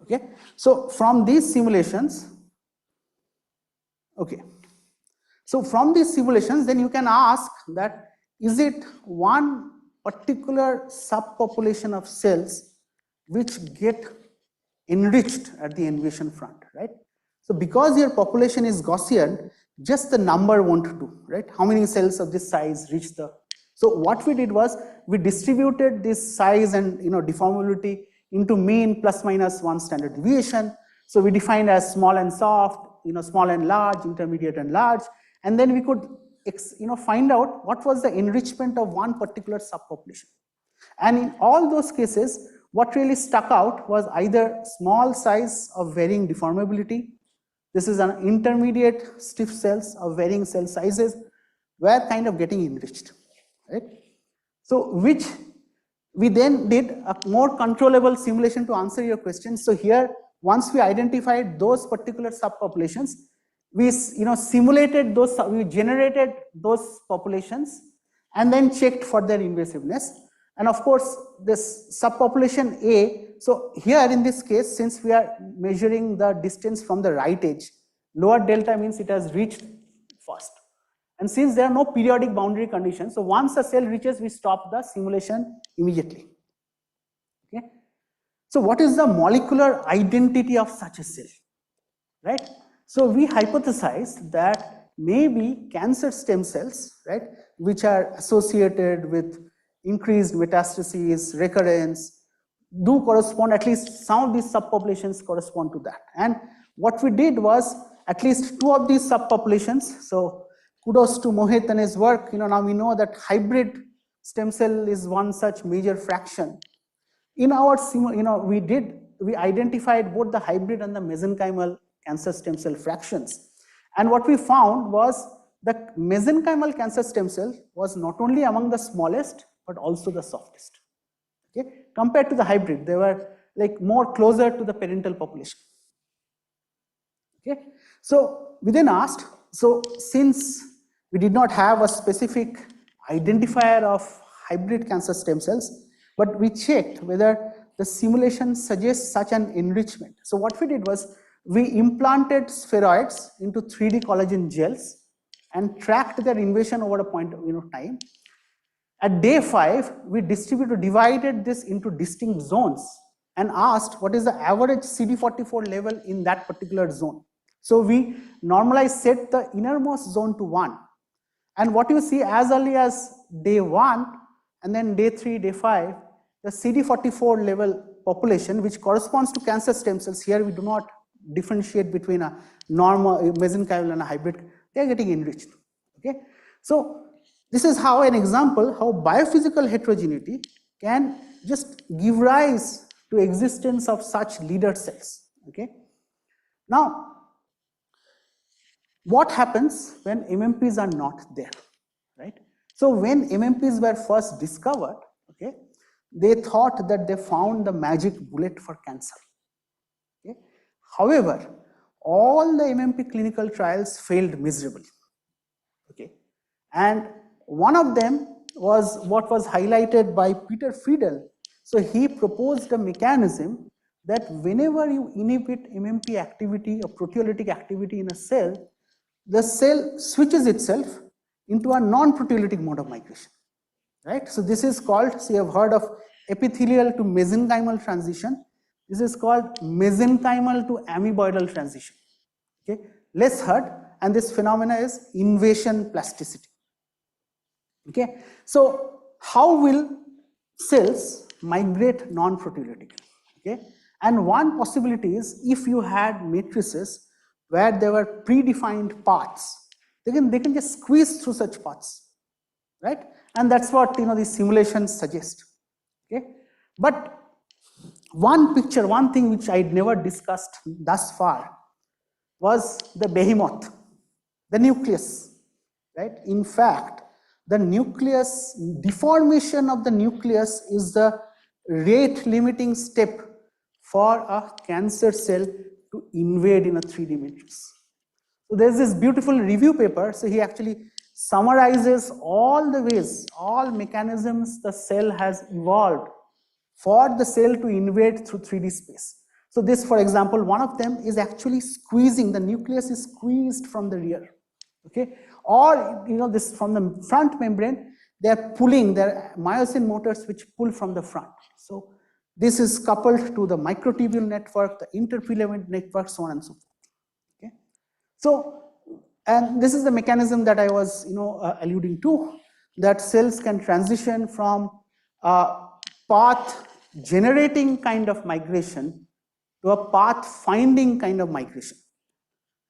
[SPEAKER 1] Okay. So from these simulations, okay. So from these simulations, then you can ask that, is it one particular subpopulation of cells which get enriched at the invasion front, right? So because your population is Gaussian, just the number won't do, right? How many cells of this size reach the... So what we did was, we distributed this size and deformability into mean plus minus 1 standard deviation. So we defined as small and soft, small and large, intermediate and large, and then we could find out what was the enrichment of one particular subpopulation. And in all those cases, what really stuck out was either small size of varying deformability. This is an intermediate stiff cells of varying cell sizes were kind of getting enriched, right? So which we then did a more controllable simulation to answer your question. So here, once we identified those particular subpopulations, we simulated those, we generated those populations and then checked for their invasiveness. And of course, this subpopulation A, so here in this case, since we are measuring the distance from the right edge, lower delta means it has reached first. And since there are no periodic boundary conditions, so once a cell reaches, we stop the simulation immediately. Okay. So what is the molecular identity of such a cell, right? So we hypothesized that maybe cancer stem cells, right, which are associated with increased metastasis, recurrence, do correspond, at least some of these subpopulations correspond to that. And what we did was at least 2 of these subpopulations, so kudos to Mohit and his work, now we know that hybrid stem cell is one such major fraction. In our, we identified both the hybrid and the mesenchymal cancer stem cell fractions. And what we found was the mesenchymal cancer stem cell was not only among the smallest, but also the softest. Okay, compared to the hybrid, they were like more closer to the parental population. Okay, so we then asked, so since we did not have a specific identifier of hybrid cancer stem cells, but we checked whether the simulation suggests such an enrichment. So what we did was we implanted spheroids into 3D collagen gels and tracked their invasion over a point of time. At day 5, we divided this into distinct zones and asked what is the average CD44 level in that particular zone. So we normally set the innermost zone to 1. And what you see as early as day 1 and then day 3, day 5, the CD44 level population, which corresponds to cancer stem cells, here we do not differentiate between a normal mesenchymal and a hybrid, they are getting enriched. Okay? So this is how an example how biophysical heterogeneity can just give rise to existence of such leader cells. Okay? Now, what happens when MMPs are not there, right? So when MMPs were first discovered, okay, they thought that they found the magic bullet for cancer. Okay? However, all the MMP clinical trials failed miserably. Okay? And one of them was what was highlighted by Peter Friedel. So he proposed a mechanism that whenever you inhibit MMP activity or proteolytic activity in a cell, the cell switches itself into a non-proteolytic mode of migration, right? So this is called, so you have heard of epithelial to mesenchymal transition. This is called mesenchymal to amoeboidal transition, okay? Less heard, and this phenomena is invasion plasticity, okay? So how will cells migrate non-proteolytically, okay? And one possibility is if you had matrices where there were predefined paths, they can just squeeze through such paths, right? And that's what these simulations suggest. Okay, but one thing which I'd never discussed thus far was the behemoth, the nucleus, right? In fact, the nucleus, deformation of the nucleus is the rate limiting step for a cancer cell to invade in a 3D matrix. So there's this beautiful review paper. So he actually summarizes all the ways, all mechanisms the cell has evolved for the cell to invade through 3D space. So this, for example, one of them is actually squeezing, the nucleus is squeezed from the rear, okay? Or, this from the front membrane, they're pulling, their myosin motors which pull from the front. So this is coupled to the microtubule network, the interfilament network, so on and so forth. Okay? So, and this is the mechanism that I was, alluding to, that cells can transition from a path generating kind of migration to a path finding kind of migration,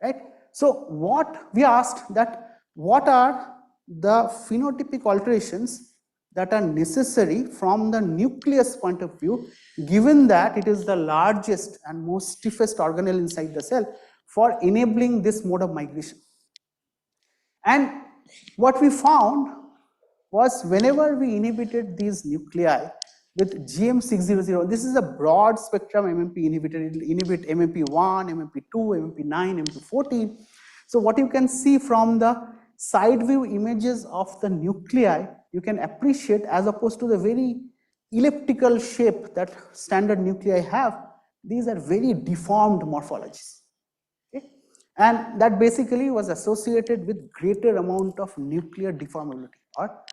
[SPEAKER 1] right? So what we asked that what are the phenotypic alterations that are necessary from the nucleus point of view, given that it is the largest and most stiffest organelle inside the cell for enabling this mode of migration. And what we found was whenever we inhibited these nuclei with GM600, this is a broad spectrum MMP inhibitor, it will inhibit MMP1, MMP2, MMP9, MMP14. So what you can see from the side view images of the nuclei, you can appreciate, as opposed to the very elliptical shape that standard nuclei have, these are very deformed morphologies. Okay? And that basically was associated with greater amount of nuclear deformability, or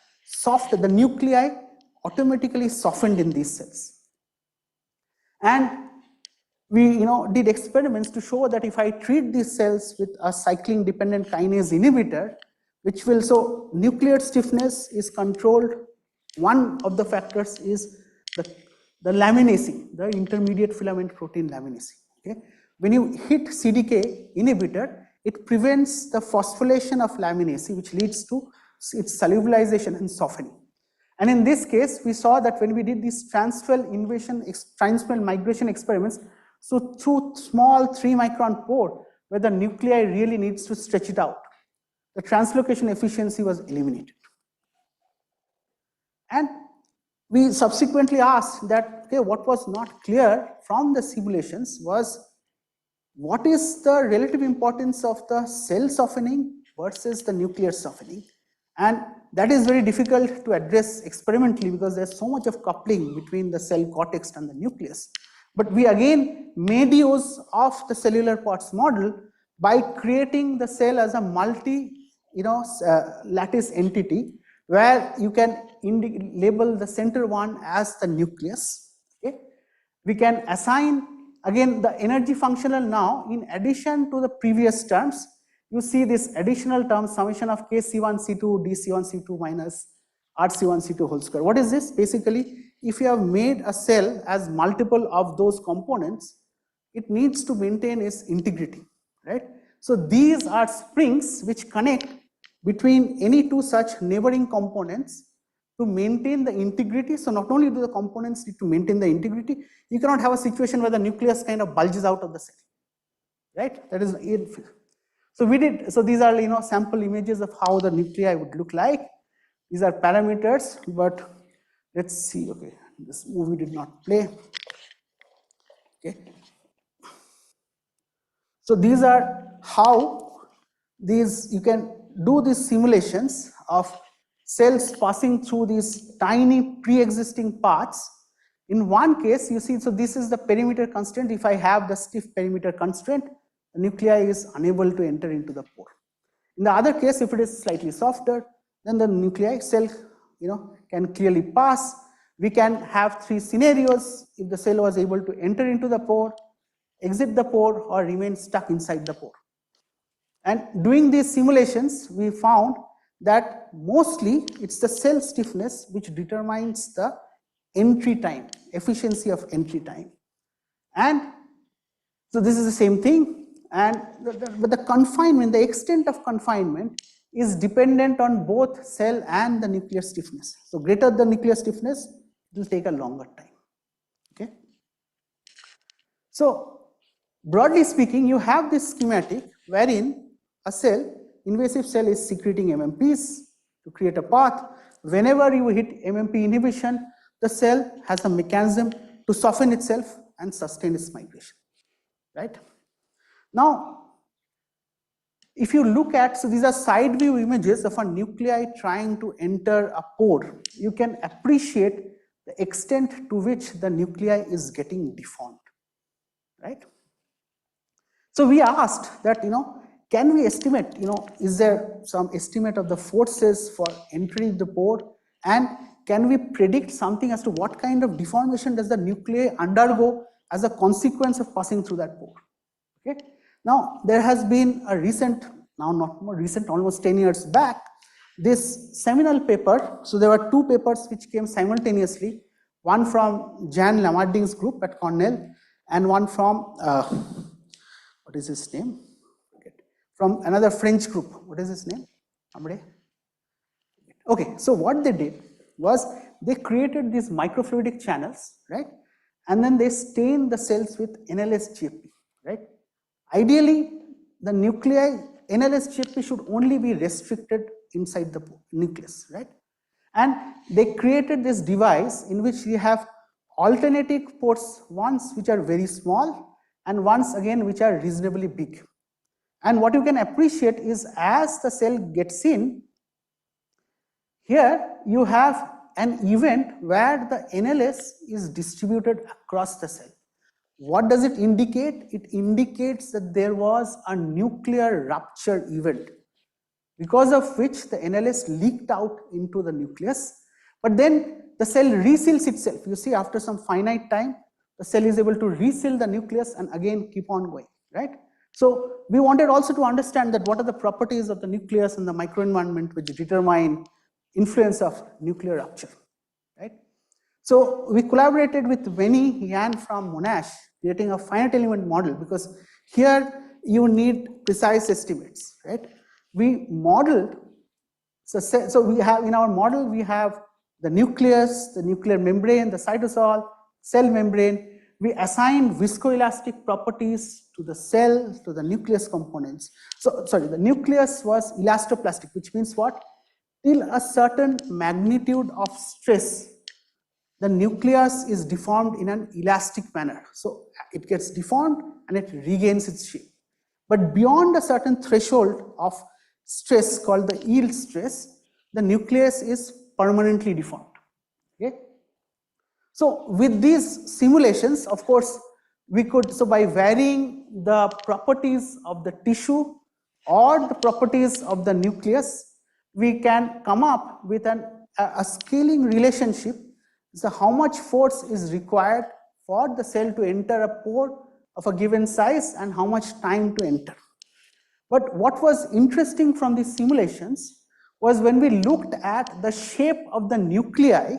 [SPEAKER 1] the nuclei automatically softened in these cells. And we did experiments to show that if I treat these cells with a cyclin dependent kinase inhibitor, which will, so nuclear stiffness is controlled, one of the factors is the laminacy, the intermediate filament protein laminacy. Okay? When you hit CDK inhibitor, it prevents the phosphorylation of laminacy, which leads to its solubilization and softening. And in this case, we saw that when we did these transfer migration experiments, so through small 3 micron pore, where the nuclei really needs to stretch it out, the translocation efficiency was eliminated. And we subsequently asked that, okay, what was not clear from the simulations was what is the relative importance of the cell softening versus the nuclear softening. And that is very difficult to address experimentally because there's so much of coupling between the cell cortex and the nucleus. But we again made use of the cellular parts model by creating the cell as a multi lattice entity where you can label the center one as the nucleus. Okay, we can assign again the energy functional now in addition to the previous terms. You see this additional term summation of Kc1 C2 Dc1 C2 minus Rc1 C2 whole square. What is this? Basically, if you have made a cell as multiple of those components, it needs to maintain its integrity, right? So these are springs which connect between any two such neighboring components to maintain the integrity. So not only do the components need to maintain the integrity, you cannot have a situation where the nucleus kind of bulges out of the cell, right? That is it. So we did, so these are sample images of how the nuclei would look like. These are parameters, but let's see. Okay, this movie did not play. Okay. So these are how you can do these simulations of cells passing through these tiny pre-existing paths. In one case, you see, so this is the perimeter constraint. If I have the stiff perimeter constraint, the nuclei is unable to enter into the pore. In the other case, if it is slightly softer, then the nuclei cell can clearly pass. We can have three scenarios if the cell was able to enter into the pore, exit the pore, or remain stuck inside the pore. And doing these simulations, we found that mostly it's the cell stiffness which determines the entry time, efficiency of entry time. And so this is the same thing, but the confinement, the extent of confinement is dependent on both cell and the nuclear stiffness. So greater the nuclear stiffness, it will take a longer time. Okay. So broadly speaking, you have this schematic wherein a cell, invasive cell, is secreting MMPs to create a path. Whenever you hit MMP inhibition, the cell has a mechanism to soften itself and sustain its migration, right? Now, if you look at, so these are side view images of a nuclei trying to enter a pore, you can appreciate the extent to which the nuclei is getting deformed, right? So we asked that, can we estimate, is there some estimate of the forces for entering the pore, and can we predict something as to what kind of deformation does the nuclei undergo as a consequence of passing through that pore? Okay. Now, there has been a recent, now not more recent, almost 10 years back, this seminal paper. So there were two papers which came simultaneously, one from Jan Lamarding's group at Cornell and one from, what is his name? From another French group. What is his name? Okay, so what they did was they created these microfluidic channels, right? And then they stained the cells with NLS-GFP, right? Ideally, the nuclei, NLS-GFP should only be restricted inside the nucleus, right? And they created this device in which you have alternating pores, ones which are very small and ones again which are reasonably big. And what you can appreciate is as the cell gets in, here you have an event where the NLS is distributed across the cell. What does it indicate? It indicates that there was a nuclear rupture event, because of which the NLS leaked out into the nucleus. But then the cell reseals itself. You see, after some finite time, the cell is able to reseal the nucleus and again keep on going, right? So we wanted also to understand that what are the properties of the nucleus and the microenvironment which determine influence of nuclear rupture, right? So we collaborated with Vinny Yan from Monash, creating a finite element model, because here you need precise estimates, right? We modeled, so we have in our model, we have the nucleus, the nuclear membrane, the cytosol, cell membrane. We assigned viscoelastic properties to the cell, to the nucleus components. So, sorry, the nucleus was elastoplastic, which means what? Till a certain magnitude of stress, the nucleus is deformed in an elastic manner. So it gets deformed and it regains its shape. But beyond a certain threshold of stress called the yield stress, the nucleus is permanently deformed. Okay? So with these simulations, of course, we could, so by varying the properties of the tissue or the properties of the nucleus, we can come up with a scaling relationship. So how much force is required for the cell to enter a pore of a given size and how much time to enter. But what was interesting from these simulations was when we looked at the shape of the nuclei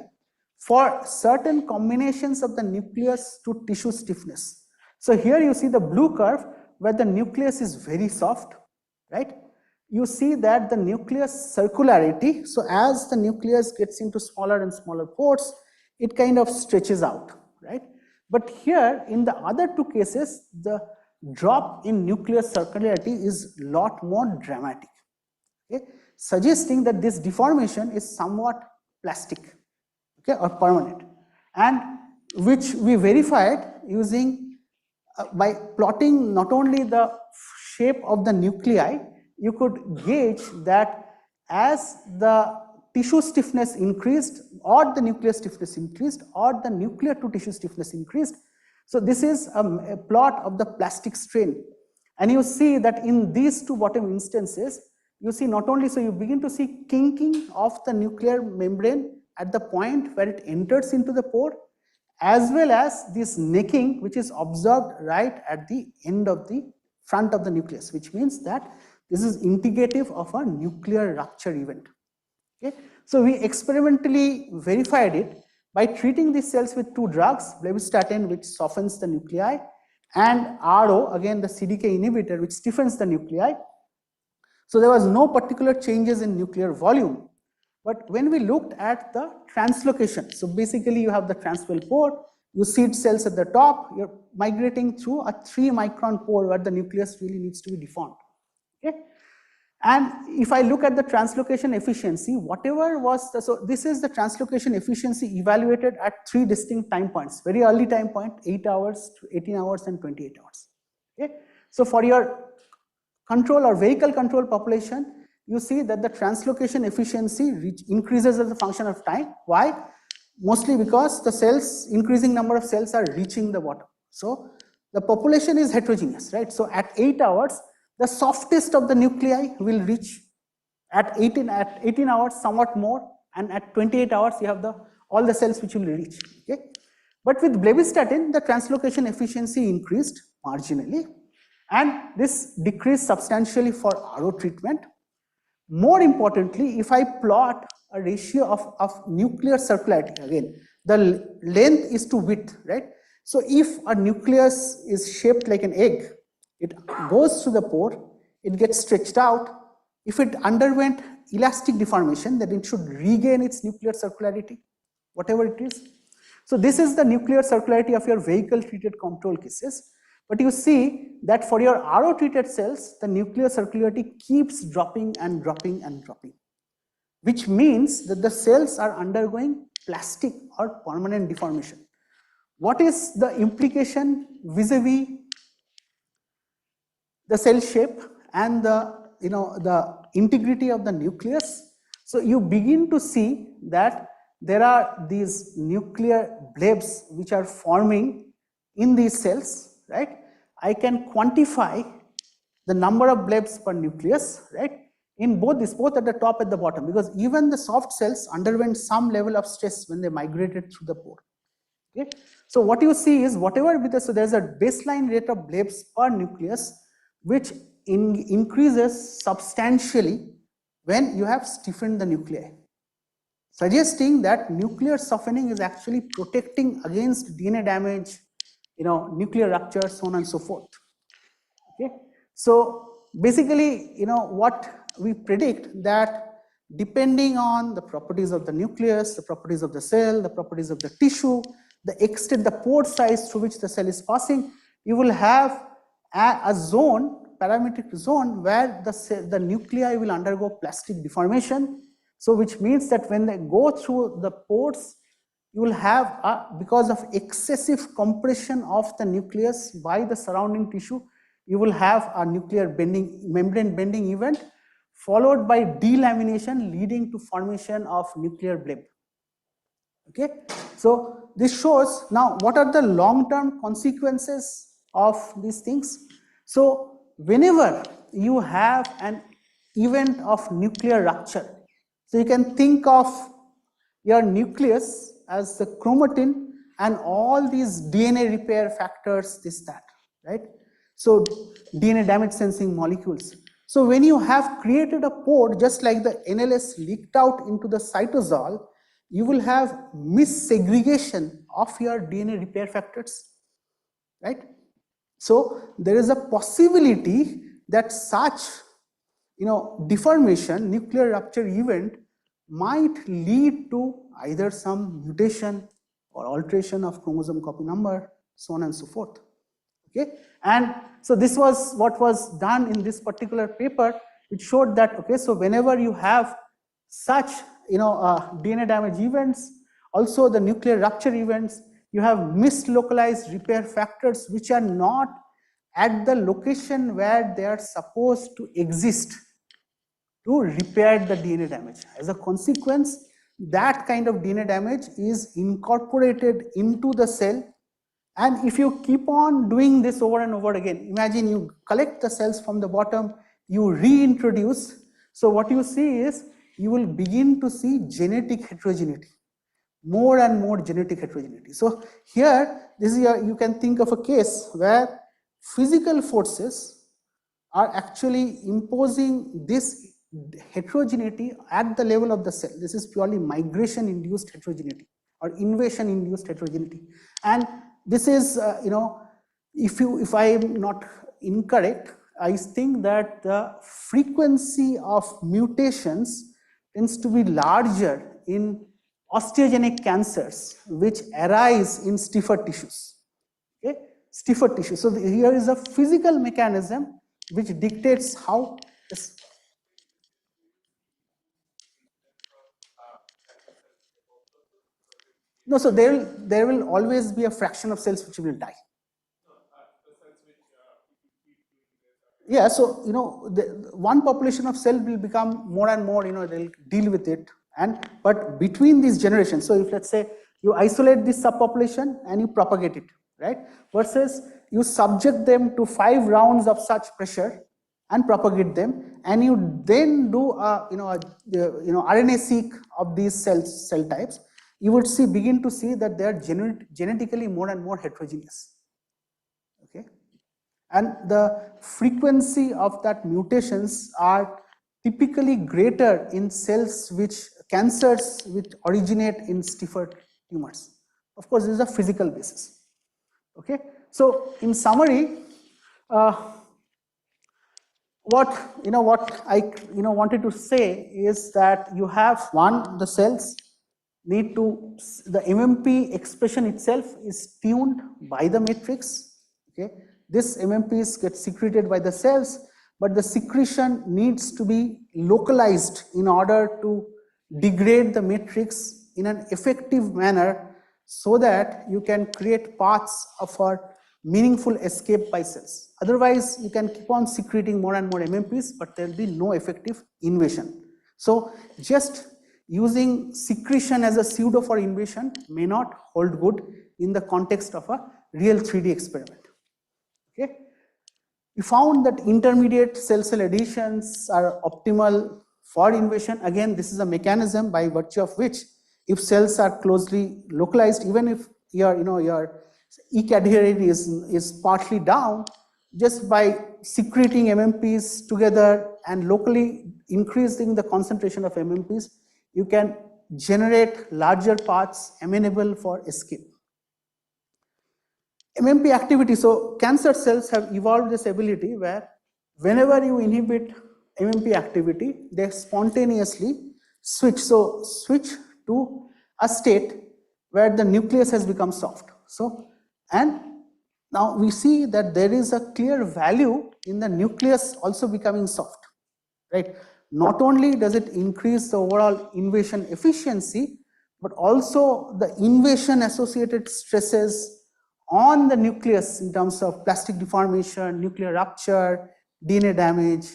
[SPEAKER 1] for certain combinations of the nucleus to tissue stiffness. So here you see the blue curve where the nucleus is very soft, right? You see that the nucleus circularity, so as the nucleus gets into smaller and smaller pores, it kind of stretches out, right? But here in the other two cases, the drop in nucleus circularity is a lot more dramatic, okay, suggesting that this deformation is somewhat plastic, okay, or permanent, and which we verified using by plotting not only the shape of the nuclei, you could gauge that as the tissue stiffness increased or the nuclear stiffness increased or the nuclear to tissue stiffness increased. So this is a plot of the plastic strain, and you see that in these two bottom instances, you see not only, so you begin to see kinking of the nuclear membrane at the point where it enters into the pore, as well as this necking which is observed right at the end of the front of the nucleus, which means that this is indicative of a nuclear rupture event. Okay. So we experimentally verified it by treating these cells with two drugs, blebistatin, which softens the nuclei, and RO, again the CDK inhibitor, which stiffens the nuclei. So there was no particular changes in nuclear volume. But when we looked at the translocation, so basically you have the transwell pore, you seed cells at the top, you're migrating through a 3-micron pore where the nucleus really needs to be deformed. Okay. And if I look at the translocation efficiency, whatever was the, so this is the translocation efficiency evaluated at 3 distinct time points, very early time point, 8 hours, 18 hours, and 28 hours. Okay. So for your control or vehicle control population, you see that the translocation efficiency increases as a function of time. Why? Mostly because the cells, increasing number of cells are reaching the bottom. So the population is heterogeneous, right? So at 8 hours, the softest of the nuclei will reach at 18 hours somewhat more, and at 28 hours you have all the cells which will reach. Okay? But with blebistatin, the translocation efficiency increased marginally, and this decreased substantially for RO treatment. More importantly, if I plot a ratio of nuclear circularity, again, the length is to width, right? So if a nucleus is shaped like an egg, it goes through the pore, it gets stretched out. If it underwent elastic deformation, then it should regain its nuclear circularity, whatever it is. So this is the nuclear circularity of your vehicle-treated control cases. But you see that for your RO-treated cells, the nuclear circularity keeps dropping and dropping and dropping, which means that the cells are undergoing plastic or permanent deformation. What is the implication vis-a-vis the cell shape and the integrity of the nucleus? So you begin to see that there are these nuclear blebs which are forming in these cells, right? I can quantify the number of blebs per nucleus, right? In both at the top and the bottom, because even the soft cells underwent some level of stress when they migrated through the pore. Okay? So what you see is whatever with so there's a baseline rate of blebs per nucleus which increases substantially when you have stiffened the nuclei, suggesting that nuclear softening is actually protecting against DNA damage, nuclear rupture, so on and so forth. Okay, so basically, what we predict that depending on the properties of the nucleus, the properties of the cell, the properties of the tissue, the extent, the pore size through which the cell is passing, you will have a zone, parametric zone, where the nuclei will undergo plastic deformation. So which means that when they go through the pores, you will have, because of excessive compression of the nucleus by the surrounding tissue, you will have a nuclear bending, membrane bending event, followed by delamination leading to formation of nuclear bleb. Okay, so this shows now what are the long-term consequences of these things. So whenever you have an event of nuclear rupture. So you can think of your nucleus as the chromatin and all these DNA repair factors, this, that, right? So DNA damage sensing molecules. So when you have created a pore, just like the NLS leaked out into the cytosol, you will have missegregation of your DNA repair factors, right? So there is a possibility that such deformation, nuclear rupture event might lead to either some mutation or alteration of chromosome copy number, so on and so forth. Okay, and so this was what was done in this particular paper. It showed that, okay, so whenever you have such DNA damage events, also the nuclear rupture events, you have mislocalized repair factors which are not at the location where they are supposed to exist to repair the DNA damage. As a consequence, that kind of DNA damage is incorporated into the cell. And if you keep on doing this over and over again, imagine you collect the cells from the bottom, you reintroduce. So what you see is you will begin to see genetic heterogeneity, more and more genetic heterogeneity. So here, this is you can think of a case where physical forces are actually imposing this heterogeneity at the level of the cell. This is purely migration induced heterogeneity or invasion induced heterogeneity. And this is, if I am not incorrect, I think that the frequency of mutations tends to be larger in osteogenic cancers which arise in stiffer tissues. Okay, stiffer tissue. So here is a physical mechanism which dictates how this. No, so there will always be a fraction of cells which will die. Yeah, so one population of cell will become more and more, they'll deal with it, but between these generations, so if let's say you isolate this subpopulation and you propagate it, right, versus you subject them to 5 rounds of such pressure and propagate them, and you then do a RNA-seq of these cell types, you would begin to see that they are genetically more and more heterogeneous. Okay. And the frequency of that mutations are typically greater in cells cancers which originate in stiffer tumors. Of course, this is a physical basis. Okay, so in summary, what I wanted to say is that you have the cells need to, the MMP expression itself is tuned by the matrix. Okay, this MMPs get secreted by the cells, but the secretion needs to be localized in order to degrade the matrix in an effective manner so that you can create paths for meaningful escape by cells. Otherwise, you can keep on secreting more and more MMPs, but there will be no effective invasion. So just using secretion as a pseudo for invasion may not hold good in the context of a real 3D experiment. Okay. We found that intermediate cell-cell adhesions are optimal for invasion. Again, this is a mechanism by virtue of which if cells are closely localized, even if your EK adherence is partly down, just by secreting MMPs together and locally increasing the concentration of MMPs, you can generate larger paths amenable for escape. MMP activity, so cancer cells have evolved this ability where whenever you inhibit MMP activity, they spontaneously switch to a state where the nucleus has become soft. So, and now we see that there is a clear value in the nucleus also becoming soft, right? Not only does it increase the overall invasion efficiency, but also the invasion associated stresses on the nucleus in terms of plastic deformation, nuclear rupture, DNA damage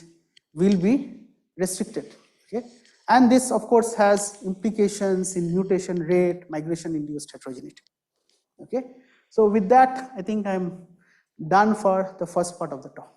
[SPEAKER 1] will be restricted. Okay? And this of course has implications in mutation rate, migration induced heterogeneity. Okay? So with that, I think I'm done for the first part of the talk.